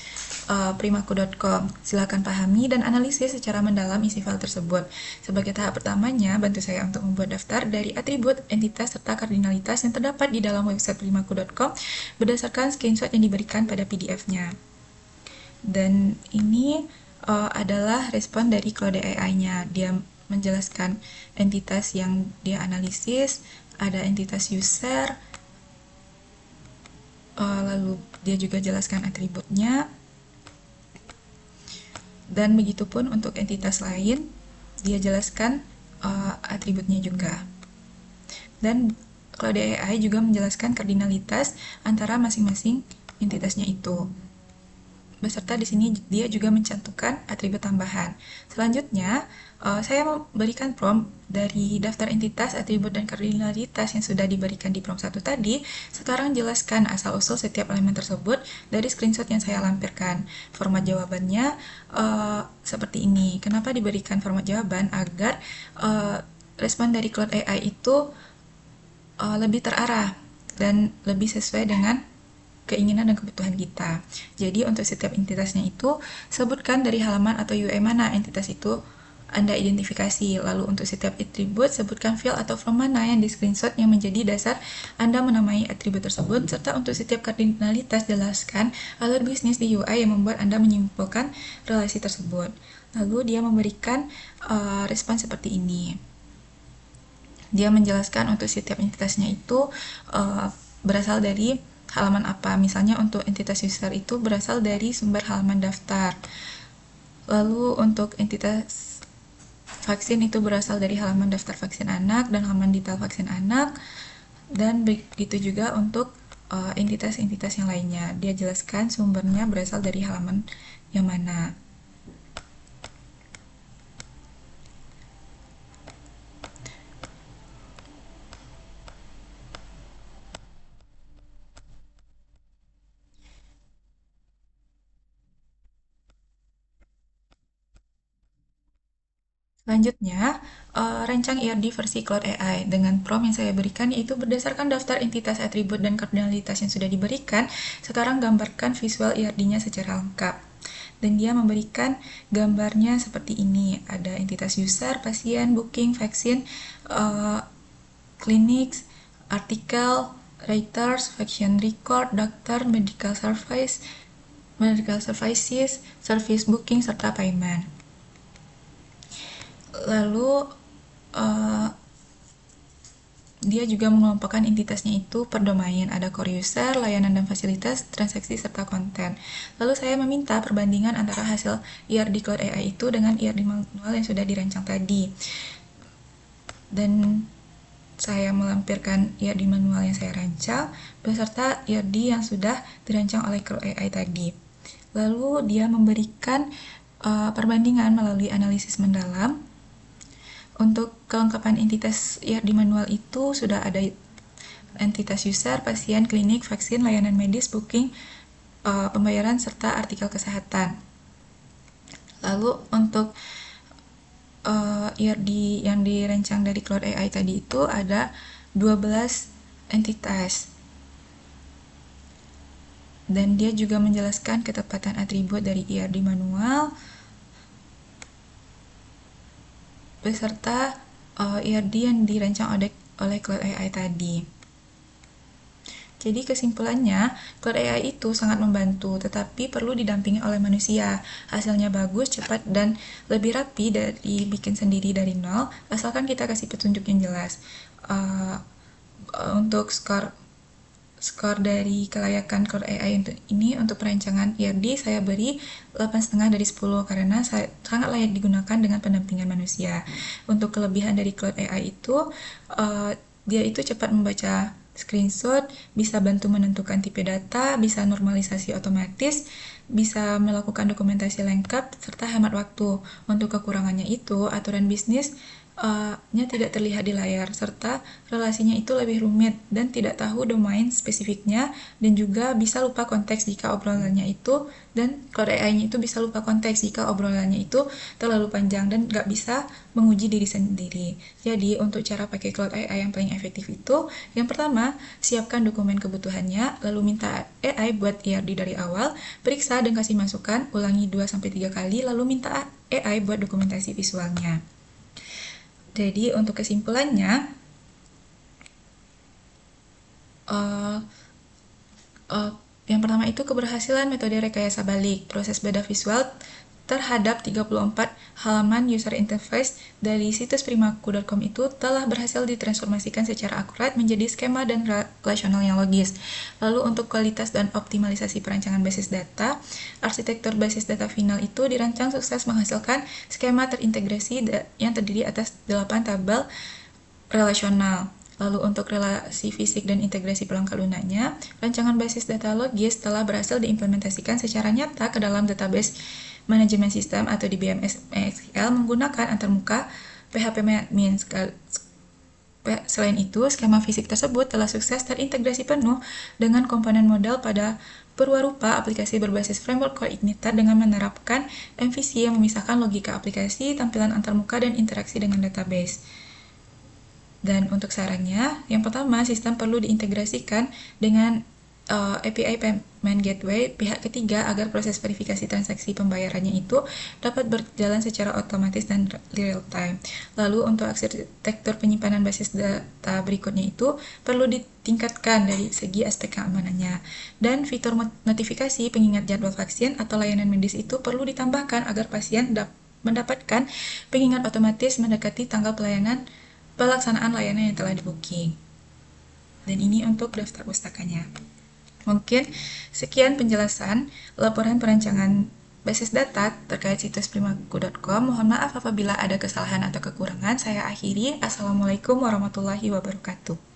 primaku.com. Silakan pahami dan analisis secara mendalam isi file tersebut. Sebagai tahap pertamanya, bantu saya untuk membuat daftar dari atribut, entitas, serta kardinalitas yang terdapat di dalam website primaku.com berdasarkan screenshot yang diberikan pada PDF-nya. Dan ini adalah respon dari Claude AI-nya. Dia menjelaskan entitas yang dia analisis, ada entitas user, lalu dia juga jelaskan atributnya, dan begitupun untuk entitas lain, dia jelaskan atributnya juga. Dan Claude AI juga menjelaskan kardinalitas antara masing-masing entitasnya itu. Beserta di sini dia juga mencantumkan atribut tambahan. Selanjutnya, saya memberikan prompt dari daftar entitas, atribut, dan kardinalitas yang sudah diberikan di prompt 1 tadi. Sekarang jelaskan asal-usul setiap elemen tersebut dari screenshot yang saya lampirkan. Format jawabannya seperti ini. Kenapa diberikan format jawaban? Agar respon dari Claude AI itu lebih terarah dan lebih sesuai dengan keinginan dan kebutuhan kita. Jadi untuk setiap entitasnya itu, sebutkan dari halaman atau UI mana entitas itu Anda identifikasi. Lalu untuk setiap atribut, sebutkan file atau form mana yang di screenshot yang menjadi dasar Anda menamai atribut tersebut. Serta untuk setiap kardinalitas, jelaskan alur bisnis di UI yang membuat Anda menyimpulkan relasi tersebut. Lalu dia memberikan respon seperti ini. Dia menjelaskan untuk setiap entitasnya itu berasal dari halaman apa. Misalnya untuk entitas user itu berasal dari sumber halaman daftar. Lalu untuk entitas vaksin itu berasal dari halaman daftar vaksin anak dan halaman detail vaksin anak. Dan begitu juga untuk entitas-entitas yang lainnya. Dia jelaskan sumbernya berasal dari halaman yang mana. Selanjutnya, rancang IRD versi Cloud AI dengan prompt yang saya berikan yaitu berdasarkan daftar entitas, atribut, dan kardinalitas yang sudah diberikan, sekarang gambarkan visual IRD-nya secara lengkap. Dan dia memberikan gambarnya seperti ini. Ada entitas user, pasien, booking, vaksin, clinics, artikel, writers, vaksin record, dokter, medical services, service booking, serta payment. Lalu dia juga mengelompokkan entitasnya itu per domain, ada core user, layanan dan fasilitas, transaksi, serta konten. Lalu saya meminta perbandingan antara hasil IRD Cloud AI itu dengan IRD manual yang sudah dirancang tadi. Dan saya melampirkan IRD manual yang saya rancang beserta IRD yang sudah dirancang oleh Cloud AI tadi. Lalu dia memberikan perbandingan melalui analisis mendalam. Untuk kelengkapan entitas IRD manual itu sudah ada entitas user, pasien, klinik, vaksin, layanan medis, booking, pembayaran, serta artikel kesehatan. Lalu untuk IRD yang dirancang dari Cloud AI tadi itu ada 12 entitas. Dan dia juga menjelaskan ketepatan atribut dari IRD manual beserta IRD yang dirancang oleh Cloud AI tadi. Jadi kesimpulannya, Cloud AI itu sangat membantu, tetapi perlu didampingi oleh manusia. Hasilnya bagus, cepat, dan lebih rapi dari bikin sendiri dari nol, asalkan kita kasih petunjuk yang jelas. Untuk skor dari kelayakan Cloud AI ini untuk perancangan IRD saya beri 8,5 dari 10 karena sangat layak digunakan dengan pendampingan manusia. Untuk kelebihan dari Cloud AI itu dia itu cepat membaca screenshot, bisa bantu menentukan tipe data, bisa normalisasi otomatis, bisa melakukan dokumentasi lengkap, serta hemat waktu. Untuk kekurangannya itu, aturan bisnis nya tidak terlihat di layar, serta relasinya itu lebih rumit dan tidak tahu domain spesifiknya, dan juga bisa lupa konteks jika obrolannya itu, dan Cloud AI-nya itu bisa lupa konteks jika obrolannya itu terlalu panjang dan nggak bisa menguji diri sendiri. Jadi untuk cara pakai Cloud AI yang paling efektif itu, yang pertama, siapkan dokumen kebutuhannya, lalu minta AI buat IRD dari awal, periksa dan kasih masukan, ulangi 2-3 kali, lalu minta AI buat dokumentasi visualnya. Jadi untuk kesimpulannya, uh, uh, yang pertama itu keberhasilan metode rekayasa balik, proses bedah visual terhadap 34 halaman user interface dari situs primaku.com itu telah berhasil ditransformasikan secara akurat menjadi skema dan relasional yang logis. Lalu untuk kualitas dan optimalisasi perancangan basis data, arsitektur basis data final itu dirancang sukses menghasilkan skema terintegrasi yang terdiri atas 8 tabel relasional. Lalu untuk relasi fisik dan integrasi pelengkap lunanya, rancangan basis data logis telah berhasil diimplementasikan secara nyata ke dalam database manajemen sistem atau DBMS SQL menggunakan antarmuka PHP-admin. Selain itu, skema fisik tersebut telah sukses terintegrasi penuh dengan komponen model pada perwarupa aplikasi berbasis framework Core Igniter dengan menerapkan MVC yang memisahkan logika aplikasi, tampilan antarmuka, dan interaksi dengan database. Dan untuk sarannya, yang pertama, sistem perlu diintegrasikan dengan API Payment Gateway pihak ketiga agar proses verifikasi transaksi pembayarannya itu dapat berjalan secara otomatis dan real time. Lalu untuk arsitektur penyimpanan basis data berikutnya itu perlu ditingkatkan dari segi aspek keamanannya. Dan fitur notifikasi pengingat jadwal vaksin atau layanan medis itu perlu ditambahkan agar pasien mendapatkan pengingat otomatis mendekati tanggal pelaksanaan layanan yang telah di-booking. Dan ini untuk daftar pustakanya. Mungkin sekian penjelasan laporan perancangan basis data terkait situs primaku.com. Mohon maaf apabila ada kesalahan atau kekurangan. Saya akhiri. Assalamualaikum warahmatullahi wabarakatuh.